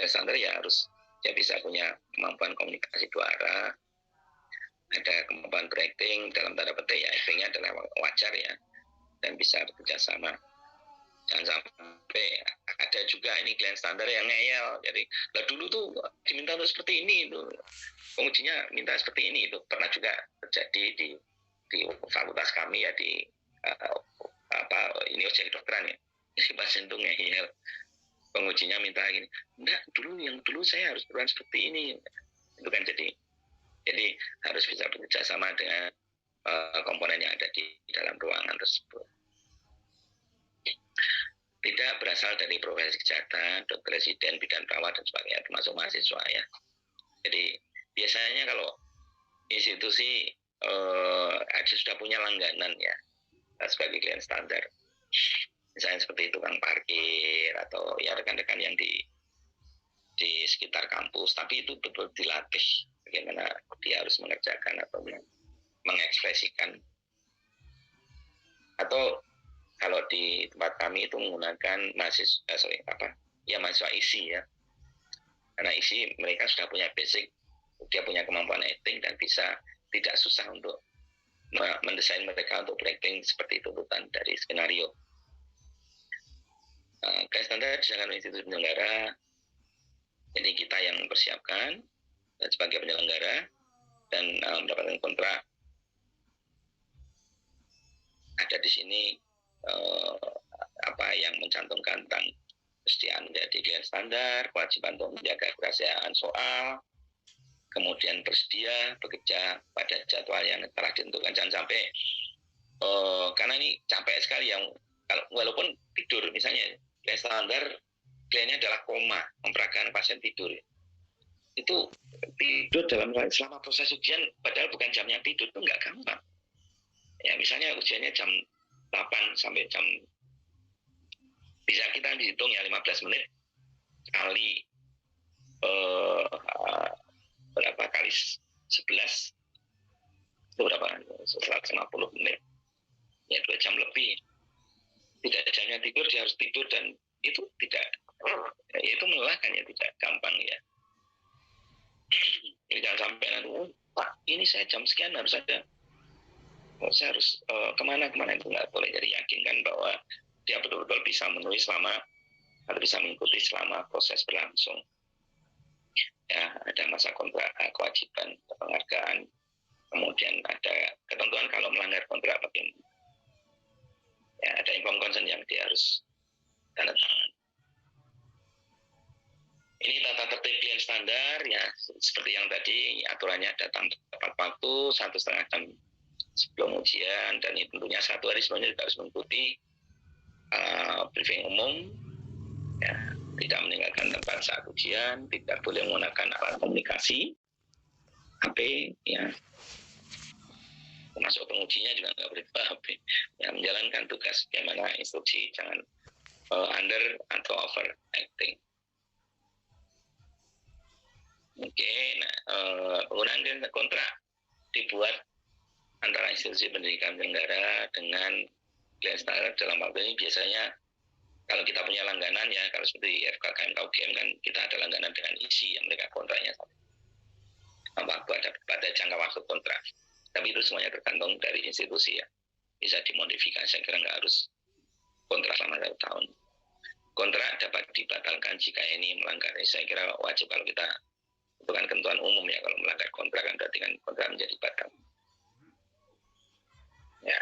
standar ya harus dia bisa punya kemampuan komunikasi dua arah, ada kemampuan berakting, dalam tanda petik ya actingnya adalah wajar ya, dan bisa bekerja sama. Jangan sampai ada juga ini klien standar yang ngeyel, jadi lah dulu tuh diminta untuk seperti ini, itu pengujinya minta seperti ini, itu pernah juga terjadi di fakultas kami ya, di ini ujian kedokteran ya, si pasien tuh ngeyel, pengujinya minta gini, enggak, dulu saya harus berulang seperti ini, itu kan jadi harus bisa bekerja sama dengan komponen yang ada di dalam ruangan tersebut. Tidak berasal dari profesi kesehatan, dokter residen, bidan perawat dan sebagainya, termasuk mahasiswa ya. Jadi biasanya kalau institusi sudah punya langganan ya sebagai klien standar, misalnya seperti tukang parkir atau ya rekan-rekan yang di sekitar kampus, tapi itu betul dilatih bagaimana dia harus mengerjakan atau mengekspresikan. Atau kalau di tempat kami itu menggunakan mahasiswa isi ya, karena isi mereka sudah punya basic, dia punya kemampuan acting dan bisa tidak susah untuk mendesain mereka untuk berakting seperti tuntutan dari skenario. Klien standar disediakan institusi penyelenggara, jadi kita yang mempersiapkan dan sebagai penyelenggara dan mendapatkan kontrak. Ada di sini yang mencantumkan tentang kesediaan menjadi klien standar, kewajiban untuk menjaga kerahasiaan soal, kemudian bersedia bekerja pada jadwal yang telah ditentukan. Jangan sampai karena ini capek sekali yang walaupun tidur, misalnya klien standar kliennya adalah koma, memperagakan pasien tidur, itu tidur selama proses ujian padahal bukan jamnya tidur, itu nggak gampang ya. Misalnya ujiannya jam 8 sampai jam, bisa kita dihitung ya 15 menit kali berapa kali 11 itu berapa, 150 menit ya, 2 jam lebih. Tidak ada jamnya tidur, dia harus tidur, dan itu tidak ya, itu melelahkan ya, tidak gampang ya. Jadi jangan sampai nanti, Pak ini saya jam sekian harus ada, saya harus kemana itu nggak boleh. Jadi yakinkan bahwa dia betul-betul bisa menulis atau bisa mengikuti selama proses berlangsung. Ya, ada masa kontrak, kewajiban, penghargaan, kemudian ada ketentuan kalau melanggar kontrak bagaimana. Ya, ada inform consent yang dia harus tanda tangan. Ini tata tertib klien standar ya, seperti yang tadi aturannya datang tepat waktu 1,5 jam sebelum ujian, dan ini tentunya 1 hari sebelumnya juga harus mengikuti briefing umum ya, tidak meninggalkan tempat saat ujian, tidak boleh menggunakan alat komunikasi HP ya, termasuk pengujinya juga nggak boleh bawa HP ya, menjalankan tugas bagaimana instruksi, jangan under atau over acting. Oke, nah penggunaan kontrak dibuat antara institusi pendidikan penyelenggara dengan klien standar dalam waktu ini. Biasanya kalau kita punya langganan ya, kalau seperti FKKM, KUGM kan kita ada langganan dengan isi yang mereka kontraknya pada jangka waktu kontrak. Tapi itu semuanya tergantung dari institusi ya, bisa dimodifikasi. Saya kira nggak harus kontrak selama 1 tahun. Kontrak dapat dibatalkan jika ini melanggar. Saya kira wajib kalau kita, itu kan ketentuan umum ya, kalau melanggar kontrak kan berarti kan kontrak menjadi batal. Ya,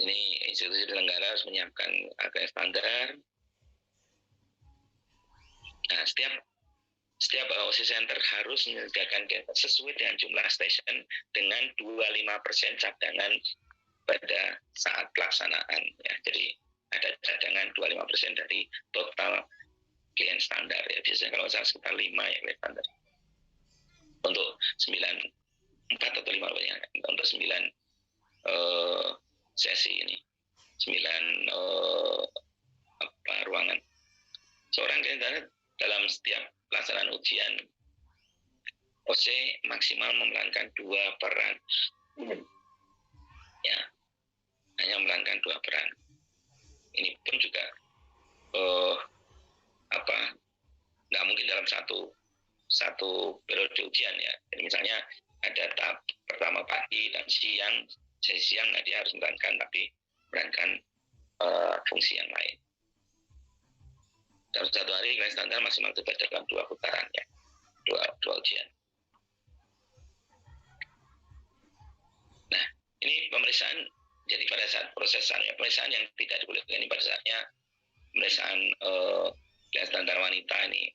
ini institusi penyelenggara harus menyiapkan klien standar. Nah, setiap OSIS center harus menyediakan sesuai dengan jumlah station dengan 25% cadangan pada saat pelaksanaan ya. Jadi ada cadangan 25% dari total klien standar ya. Biasanya kalau saya sekitar 5 ya klien standar. Untuk 4 atau 5 ya, untuk 9 sesi ini, 9 ruangan. Seorang klien standar dalam setiap pelaksanaan ujian OC maksimal memerankan 2 peran ya, hanya memerankan 2 peran. Ini pun juga satu periode ujian ya. Jadi misalnya ada tahap pertama pagi dan siang, sesi siang nah dia harus memerankan fungsi yang lain. Dalam satu hari kelas standar maksimal terbaca dalam 2 putaran ya, dua ujian. Nah, ini pemeriksaan. Jadi pada saat pemeriksaan yang tidak dibolehkan ini pada saatnya pemeriksaan kelas standar wanita ini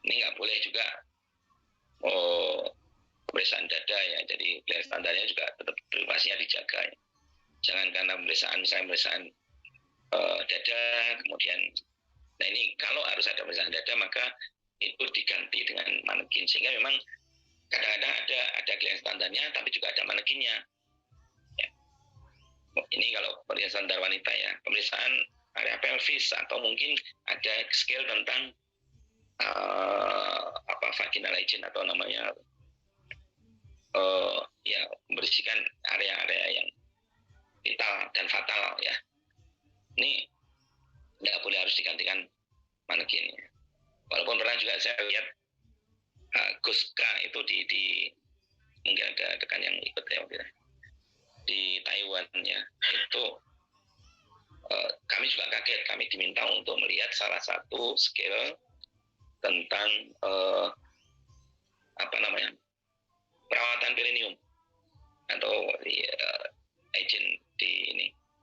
nggak boleh juga pemeriksaan dada ya. Jadi kelas standarnya juga tetap privasinya dijaga. Ya. Jangan karena pemeriksaan dada kemudian. Nah ini kalau harus ada pemeriksaan dada maka itu diganti dengan manekin sehingga memang kadang-kadang ada klien standarnya tapi juga ada manekinnya. Ya. Ini kalau pemeriksaan standar wanita ya, pemeriksaan area pelvis atau mungkin ada skill tentang vaginal hygiene atau namanya ya membersihkan area-area yang vital dan fatal ya. Ini nggak boleh harus digantikan manekin. Walaupun pernah juga saya lihat Guska itu di mungkin ada rekan yang ikut ya di Taiwan ya, itu kami juga kaget, kami diminta untuk melihat salah satu skill tentang perawatan perineum atau agent di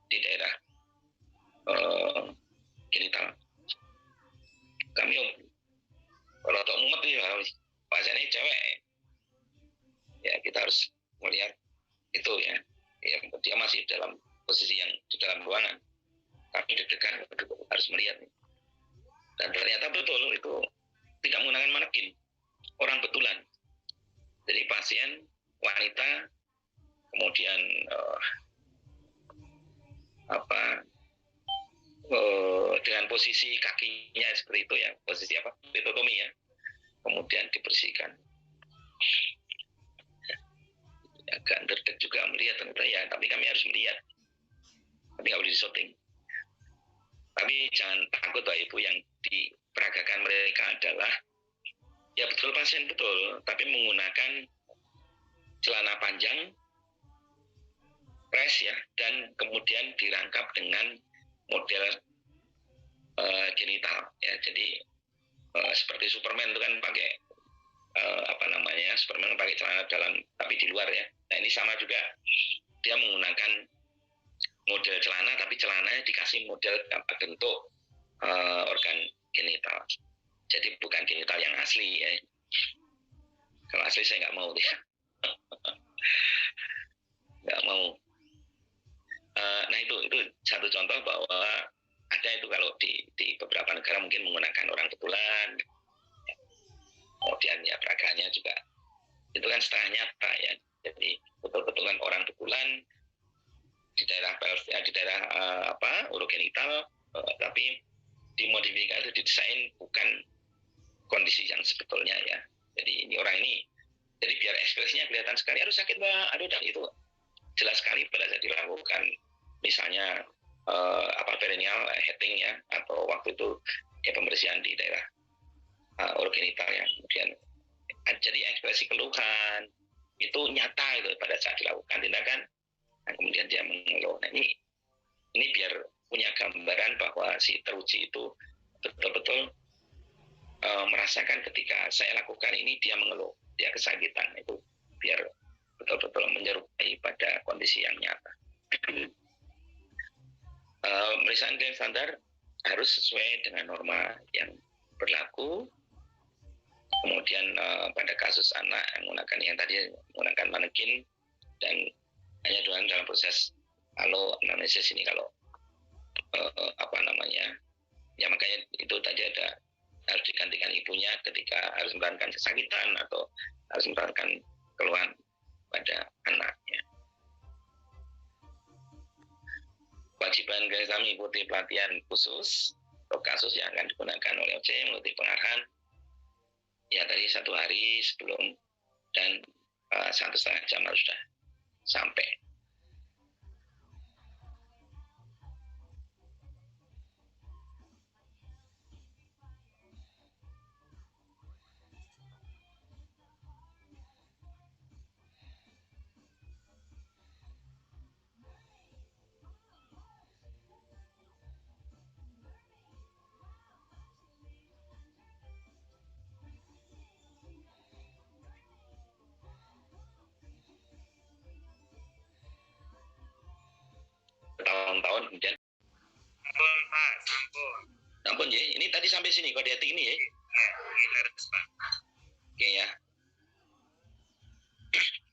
daerah genital. Kami kalau untuk mumet ini pasannya cewek ya kita harus melihat itu ya dia masih dalam posisi yang di dalam ruangan tapi deg-degan harus melihat dan ternyata betul itu tidak menggunakan manekin, orang betulan. Jadi pasien wanita kemudian dengan posisi kakinya seperti itu ya, posisi pitotomi ya, kemudian dibersihkan. Agak terdek juga melihat ternyata ya, tapi kami harus melihat, tapi nggak boleh disyuting. Tapi jangan takut Pak Ibu, yang diperagakan mereka adalah ya betul pasien betul, tapi menggunakan celana panjang, press ya, dan kemudian dirangkap dengan model genital ya. Jadi seperti Superman itu kan pakai Superman pakai celana dalam tapi di luar ya. Nah ini sama juga, dia menggunakan model celana tapi celananya dikasih model bentuk organ genital. Jadi bukan genital yang asli ya. Kalau asli saya nggak mau dia. Nggak mau. Nah itu satu contoh bahwa ada itu kalau di beberapa negara mungkin menggunakan orang betulan, kemudian ya peragaannya juga itu kan setengah nyata ya. Jadi betul-betulan orang betulan di daerah urogenital, tapi dimodifikasi, didesain bukan kondisi yang sebetulnya ya. Jadi ini orang ini, jadi biar ekspresinya kelihatan sekali, aduh sakit Mbak, aduh, dan itu jelas sekali pada saat dilakukan misalnya perineal heating ya, atau waktu itu ya pembersihan di daerah urogenital yang kemudian jadi ekspresi keluhan itu nyata itu pada saat dilakukan tindakan, nah, kemudian dia mengeluh. Nah ini biar punya gambaran bahwa si teruji itu betul-betul merasakan ketika saya lakukan ini dia mengeluh, dia kesakitan, itu biar betul-betul menyerupai pada kondisi yang nyata. Pemeriksaan klien standar harus sesuai dengan norma yang berlaku. Kemudian pada kasus anak yang tadi menggunakan manekin dan hanya dalam proses anamnesis ini kalau ya makanya itu tadi harus digantikan ibunya ketika harus memerankan kesakitan atau harus memerankan keluhan pada anaknya. Kewajiban kami mengikuti pelatihan khusus untuk kasus yang akan digunakan oleh OC, mengikuti pengarahan ya tadi 1 hari sebelum dan 1,5 jam harus sudah sampai. tahun kemudian. Sampun Pak, sampun. Ampun ya, ini tadi sampai sini kode etik ini ya. Ya, leres Pak. Oke ya.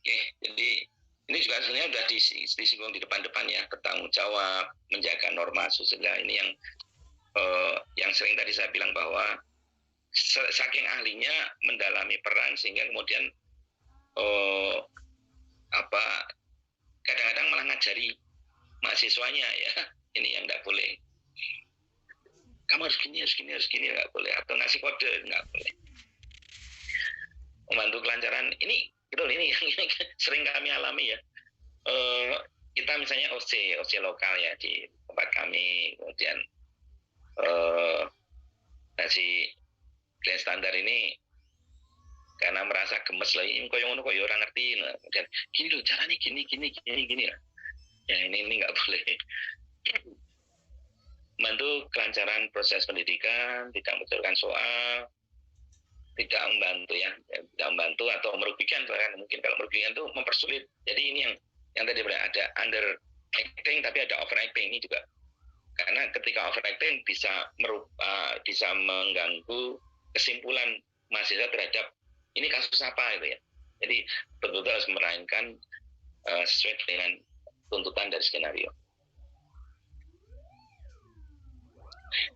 Oke, jadi ini juga sebenarnya sudah disinggung di depan-depan ya, bertanggung jawab, menjaga norma susila. Ini yang sering tadi saya bilang bahwa saking ahlinya mendalami peran sehingga kemudian kadang-kadang malah ngajari mahasiswanya ya, ini yang nggak boleh. Kamu harus gini, nggak boleh. Atau ngasih kode, nggak boleh. Membantu kelancaran, ini yang sering kami alami ya. Kita misalnya OC lokal ya di tempat kami, kemudian si klien standar ini karena merasa gemes lah, ini koyo orang ngerti, nah, kemudian gini loh caranya gini lah. Ya ini nggak boleh. Membantu kelancaran proses pendidikan, tidak membocorkan soal, tidak membantu atau merugikan, bahkan mungkin kalau merugikan itu mempersulit. Jadi ini yang tadi ada underacting tapi ada overacting ini juga, karena ketika overacting bisa mengganggu kesimpulan mahasiswa terhadap ini kasus apa itu ya. Jadi betul-betul harus merainkan sesuai dengan tuntutan dari skenario.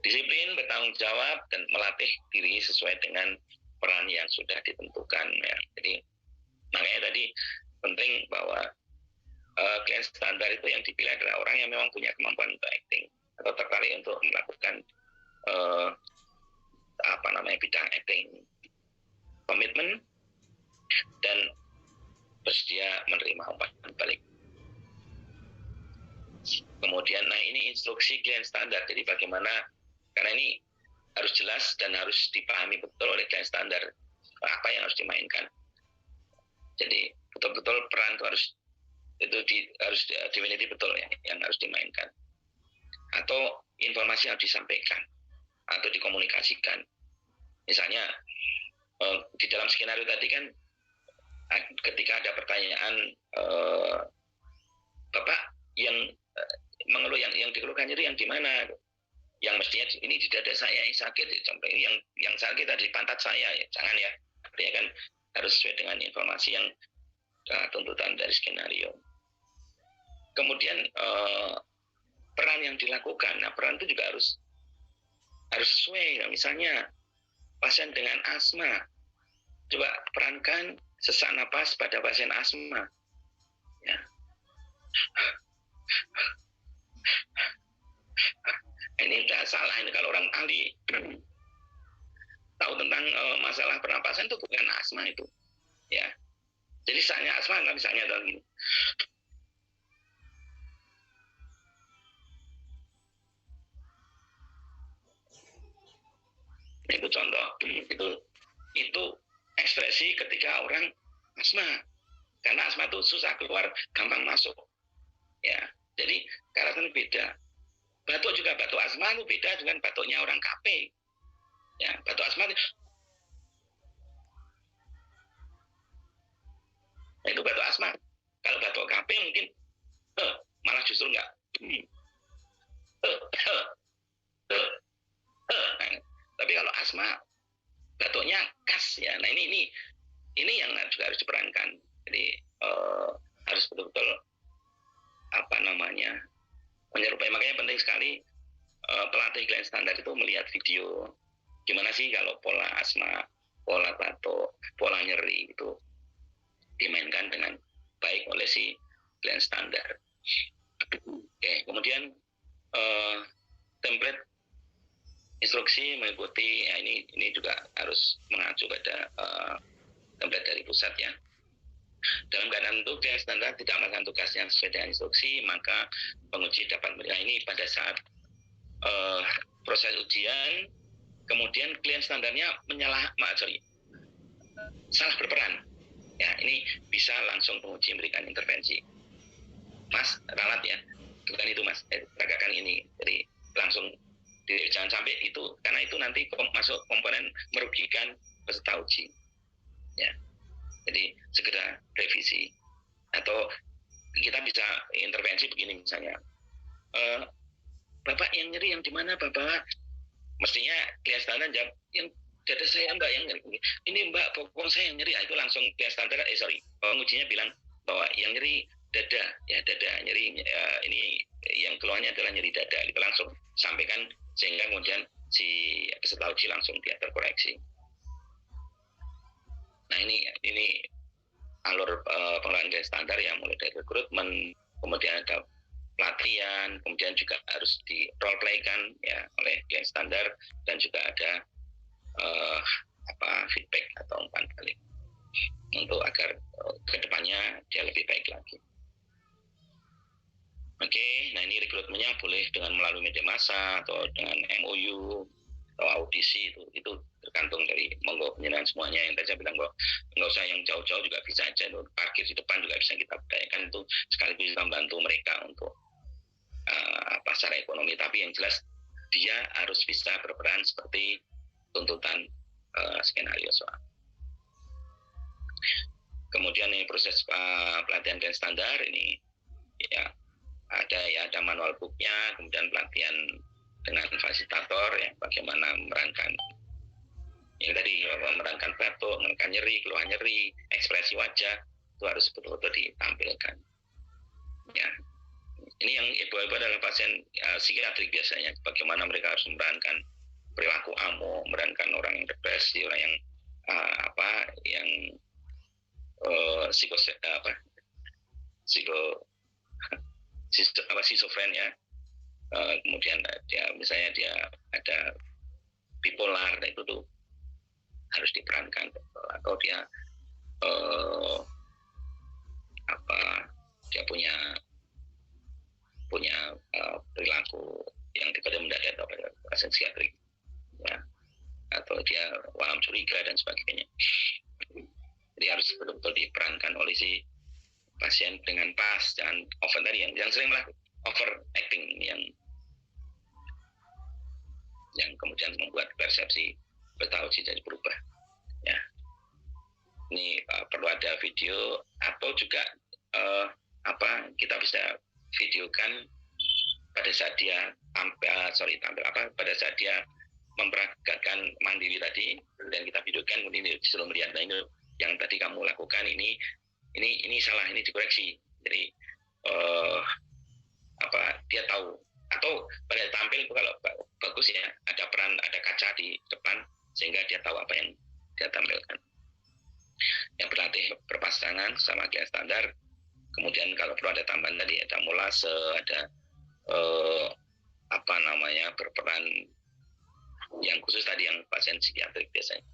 Disiplin, bertanggung jawab, dan melatih diri sesuai dengan peran yang sudah ditentukan ya. Jadi makanya tadi penting bahwa klien standar itu yang dipilih adalah orang yang memang punya kemampuan untuk acting atau tertarik untuk melakukan bidang acting, komitmen, dan bersedia menerima umpan balik. Kemudian, ini instruksi klien standar. Jadi bagaimana, karena ini harus jelas dan harus dipahami betul oleh klien standar apa yang harus dimainkan. Jadi betul-betul peran itu harus definitif betul ya yang harus dimainkan. Atau informasi yang disampaikan atau dikomunikasikan. Misalnya di dalam skenario tadi kan ketika ada pertanyaan Bapak yang mengeluh yang dikeluhkan itu yang di mana? Yang mestinya ini di dada saya yang sakit, sampai yang sakit ada di pantat saya ya, jangan ya. Artinya kan harus sesuai dengan informasi yang tuntutan dari skenario. Kemudian peran yang dilakukan, peran itu juga harus sesuai. Nah, misalnya pasien dengan asma, coba perankan sesak napas pada pasien asma. Ya. Ini udah salah ini kalau orang ahli tahu tentang masalah pernapasan itu bukan asma itu, ya. Jadi saknya asma nggak bisa adalah gini. Itu contoh, itu ekspresi ketika orang asma, karena asma itu susah keluar, gampang masuk, ya. Jadi karakternya beda. Batuk juga, batuk asma itu beda dengan batuknya orang KP. Ya, batuk asma itu batuk asma. Kalau batuk KP mungkin malah justru enggak. Tapi kalau asma batuknya khas ya. Nah ini yang juga harus diperankan. Jadi harus betul-betul menyerupai. Makanya penting sekali pelatih klien standar itu melihat video gimana sih kalau pola asma, pola batuk, pola nyeri itu dimainkan dengan baik oleh si klien standar. Oke, kemudian template instruksi mengikuti ya, ini juga harus mengacu pada template dari pusat ya. Dalam keadaan itu klien standar tidak melakukan tugasnya sesuai dengan instruksi, maka penguji dapat menilai ini pada saat proses ujian, kemudian klien standarnya salah berperan. Ya, ini bisa langsung penguji memberikan intervensi. Mas, ralat ya, bukan itu Mas, tegakkan ini. Jadi langsung jangan sampai itu, karena itu nanti masuk komponen merugikan peserta uji. Ya. Jadi segera revisi. Atau kita bisa intervensi begini misalnya, Bapak yang nyeri yang di mana Bapak? Mestinya klien standar jawab, yang dada saya Mbak yang nyeri. Ini Mbak, bokong saya yang nyeri. Itu langsung klien standar, pengujinya bilang bahwa yang nyeri dada, ya dada nyeri, ini yang keluarnya adalah nyeri dada. Itu langsung sampaikan sehingga kemudian si peserta uji langsung dia terkoreksi. Nah ini alur pengelolaan klien standar yang mulai dari rekrutmen, kemudian ada pelatihan, kemudian juga harus di role play kan ya oleh klien standar, dan juga ada feedback atau umpan balik untuk agar kedepannya dia lebih baik lagi. Oke, nah ini rekrutmennya boleh dengan melalui media massa atau dengan MOU atau audisi, itu tergantung dari monggo penjelasan semuanya. Yang tadi saya bilang kok nggak usah yang jauh-jauh juga bisa aja, parkir di depan juga bisa kita budayakan, itu sekaligus membantu mereka untuk secara ekonomi. Tapi yang jelas dia harus bisa berperan seperti tuntutan skenario soal. Kemudian ini proses pelatihan klien standar ini ya ada manual booknya, kemudian pelatihan dengan fasilitator ya bagaimana memerankan yang tadi, memerankan batuk, memerankan nyeri, keluhan nyeri, ekspresi wajah itu harus betul-betul ditampilkan. Ya, ini yang ibu-ibu adalah pasien psikiatrik biasanya, bagaimana mereka harus memerankan perilaku amuk, memerankan orang yang depresi, orang yang schizofren ya, kemudian misalnya dia ada bipolar, itu tuh harus diperankan, atau dia dia punya perilaku yang tiba-tiba mendadak atau pasien psikiatrik ya, atau dia waham curiga dan sebagainya. Jadi harus betul-betul diperankan oleh si pasien dengan pas, jangan over tadi yang sering over acting yang kemudian membuat persepsi peserta uji jadi berubah ya. Ini perlu ada video atau juga kita bisa videokan pada saat dia pada saat dia memperagakan mandiri tadi, dan kita videokan kemudian disuruh melihat, nah ini yang tadi kamu lakukan ini salah, ini dikoreksi. Jadi dia tahu, atau pada tampil kalau bagus ya ada kaca di depan sehingga dia tahu apa yang dia tampilkan. Yang berlatih berpasangan sama klien standar, kemudian kalau perlu ada tambahan tadi ada molase, ada berperan yang khusus tadi yang pasien psikiatrik biasanya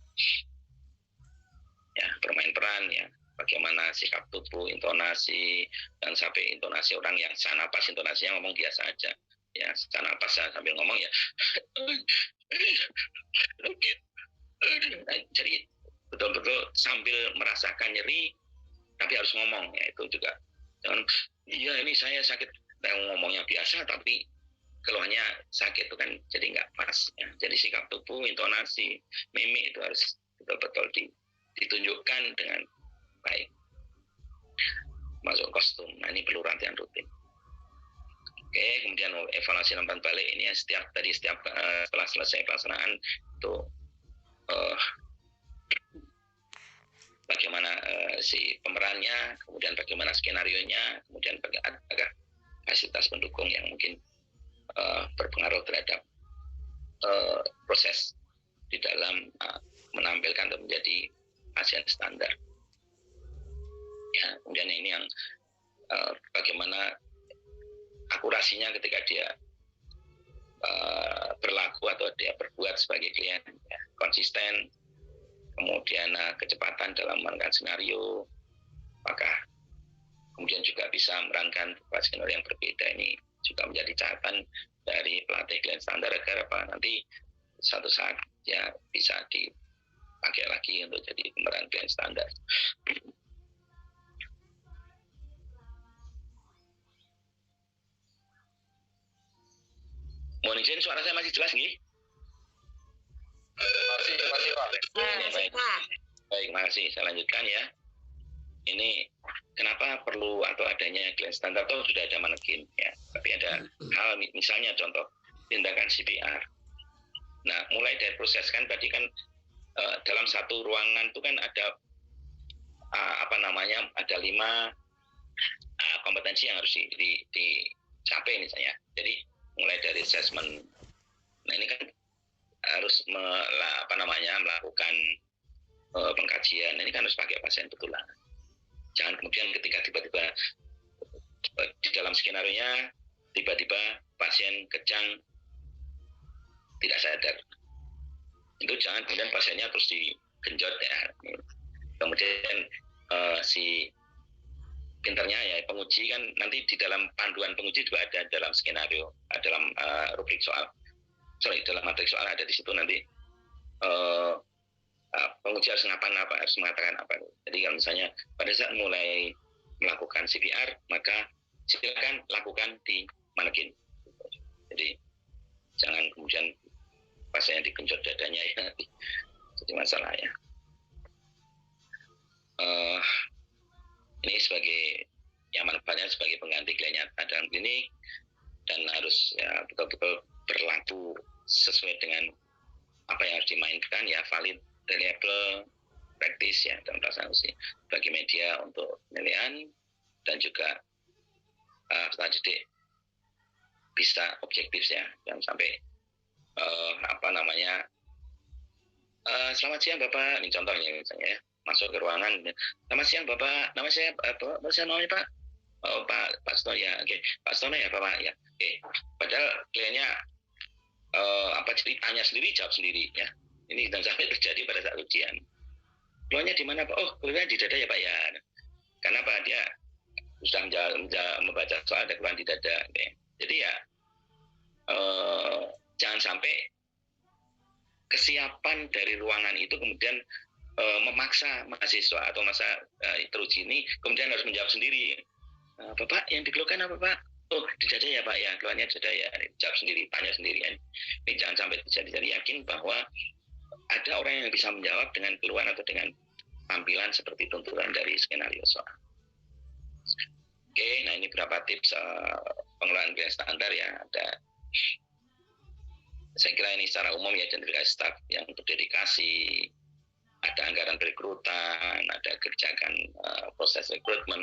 ya, bermain peran ya, bagaimana sikap tubuh, intonasi, dan sampai intonasi orang yang secara napas intonasinya ngomong biasa aja ya, secara napas sambil ngomong ya jadi betul-betul sambil merasakan nyeri tapi harus ngomong ya, itu juga jangan iya ini saya sakit, ngomongnya biasa tapi keluhannya sakit, itu kan jadi nggak pas ya. Jadi sikap tubuh, intonasi, mimik itu harus betul-betul ditunjukkan dengan baik. Masuk kostum, nah ini perlu latihan rutin. Oke, kemudian evaluasi umpan balik ini ya, setiap setelah selesai pelaksanaan itu bagaimana si pemerannya, kemudian bagaimana skenarionya, kemudian agak fasilitas pendukung yang mungkin berpengaruh terhadap proses di dalam menampilkan atau menjadi pasien standar. Ya, kemudian ini yang bagaimana akurasinya ketika dia berlaku atau dia berbuat sebagai klien, ya, konsisten, kemudian kecepatan dalam memerankan skenario, apakah kemudian juga bisa memerankan skenario yang berbeda, ini juga menjadi catatan dari pelatih klien standar agar nanti suatu saat ya bisa dipakai lagi untuk jadi pemeran klien standar. Mohon izin, suara saya masih jelas nggih? Masih Pak. Baik, makasih. Saya lanjutkan ya. ini kenapa perlu atau adanya klien standar? Atau sudah ada manekin ya, tapi ada hal misalnya contoh tindakan CPR. Nah, mulai dari proses kan tadi kan dalam satu ruangan itu kan ada ada 5 kompetensi yang harus dicapai misalnya. Jadi mulai dari assessment. Nah, ini kan harus melakukan pengkajian. Ini kan harus pakai pasien betulan. Jangan kemudian ketika tiba-tiba di dalam skenario-nya tiba-tiba pasien kejang tidak sadar. Itu jangan kemudian pasiennya terus digenjot ya. Kemudian si pinternya ya penguji kan nanti di dalam panduan penguji juga ada dalam skenario, dalam rubrik soal, dalam materi soal ada di situ nanti penguji harus harus mengatakan apa. Jadi kalau misalnya pada saat mulai melakukan CPR maka silakan lakukan di manekin. Jadi jangan kemudian pasiennya digenjot dadanya ya, jadi masalah ya. Ini sebagai yang manfaatnya sebagai pengganti klien nyata dalam klinik dan harus ya betul-betul berlaku sesuai dengan apa yang harus dimainkan ya, valid, reliable, praktis ya dalam pelaksanaan bagi media untuk penilaian dan juga tadi bisa objektif ya, jangan sampai selamat siang Bapak, ini contohnya misalnya ya, masuk ke ruangan, selamat siang Bapak, nama saya Bapak, saya namanya Pak, oh Pak Stono ya, oke, Pak Stono ya Bapak ya, oke, padahal kliennya jadi tanya sendiri jawab sendiri ya, ini dan sampai terjadi pada saat ujian, keluarnya di mana Pak? Oh keluarnya di dada ya Pak ya, karena Pak dia sudah membaca soal ada keluhan di dada, oke. Jadi ya jangan sampai kesiapan dari ruangan itu kemudian memaksa mahasiswa atau masa teruji ini kemudian harus menjawab sendiri. Bapak yang dikeluhkan apa Pak? Oh di dada ya Pak ya, keluhannya dada ya, jawab sendiri, tanya sendiri ya. Ini jangan sampai terjadi. Jadi yakin bahwa ada orang yang bisa menjawab dengan keluhan atau dengan tampilan seperti tuntutan dari skenario soal. Oke, nah ini beberapa tips pengelolaan klien standar ya. Saya kira ini secara umum ya, identifikasi staf yang berdedikasi, ada anggaran perekrutan, ada kerjakan proses rekrutmen,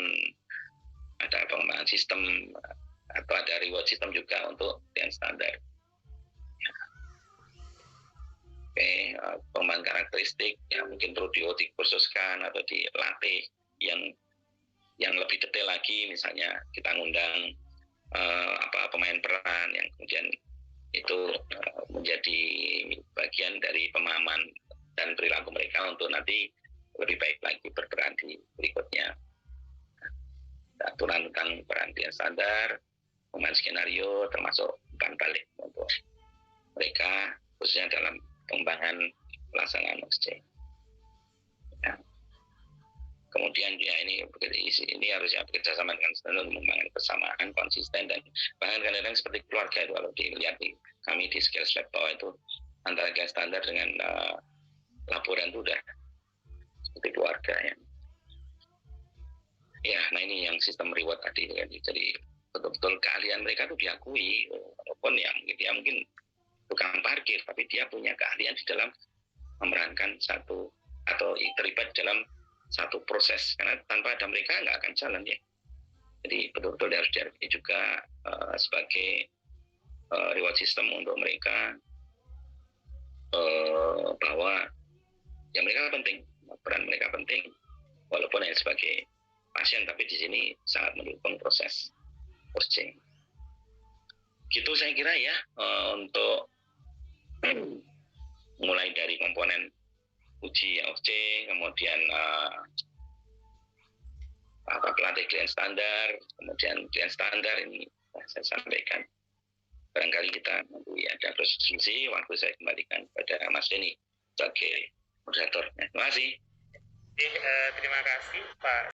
ada pengembangan sistem atau ada reward sistem juga untuk klien standar. Oke, pengembangan karakteristik yang mungkin perlu dikursuskan atau dilatih yang lebih detail lagi, misalnya kita ngundang pemain peran yang kemudian itu menjadi bagian dari pemahaman dan perilaku mereka untuk nanti lebih baik lagi berperan di berikutnya. Aturan tentang peran klien standar, pemain skenario termasuk umpan balik untuk mereka khususnya dalam pengembangan pelaksanaan OSCE. Ya. Kemudian ya ini harusnya bekerja sama dengan standar untuk membangun kesamaan, konsisten dan bahkan kadang-kadang seperti keluarga itu kalau dilihat kami di Skills Lab bawah itu antara klien standar dengan laporan itu udah seperti keluarga ya. Ya, nah ini yang sistem reward tadi kan. Jadi betul-betul keahlian mereka itu diakui, walaupun ya mungkin tukang parkir, tapi dia punya keahlian di dalam memerankan satu atau terlibat dalam satu proses, karena tanpa ada mereka nggak akan jalan ya. Jadi betul-betul harus dihargai juga sebagai reward system untuk mereka bahwa ya mereka penting, peran mereka penting, walaupun hanya sebagai pasien, tapi di sini sangat mendukung proses OSCE. Gitu saya kira ya untuk mulai dari komponen uji OSCE, kemudian pelatih klien standar, kemudian klien standar ini saya sampaikan. Barangkali kita nanti ada proses diskusi, waktu saya kembalikan kepada Mas Denny sebagai moderator. Terima kasih. Terima kasih Pak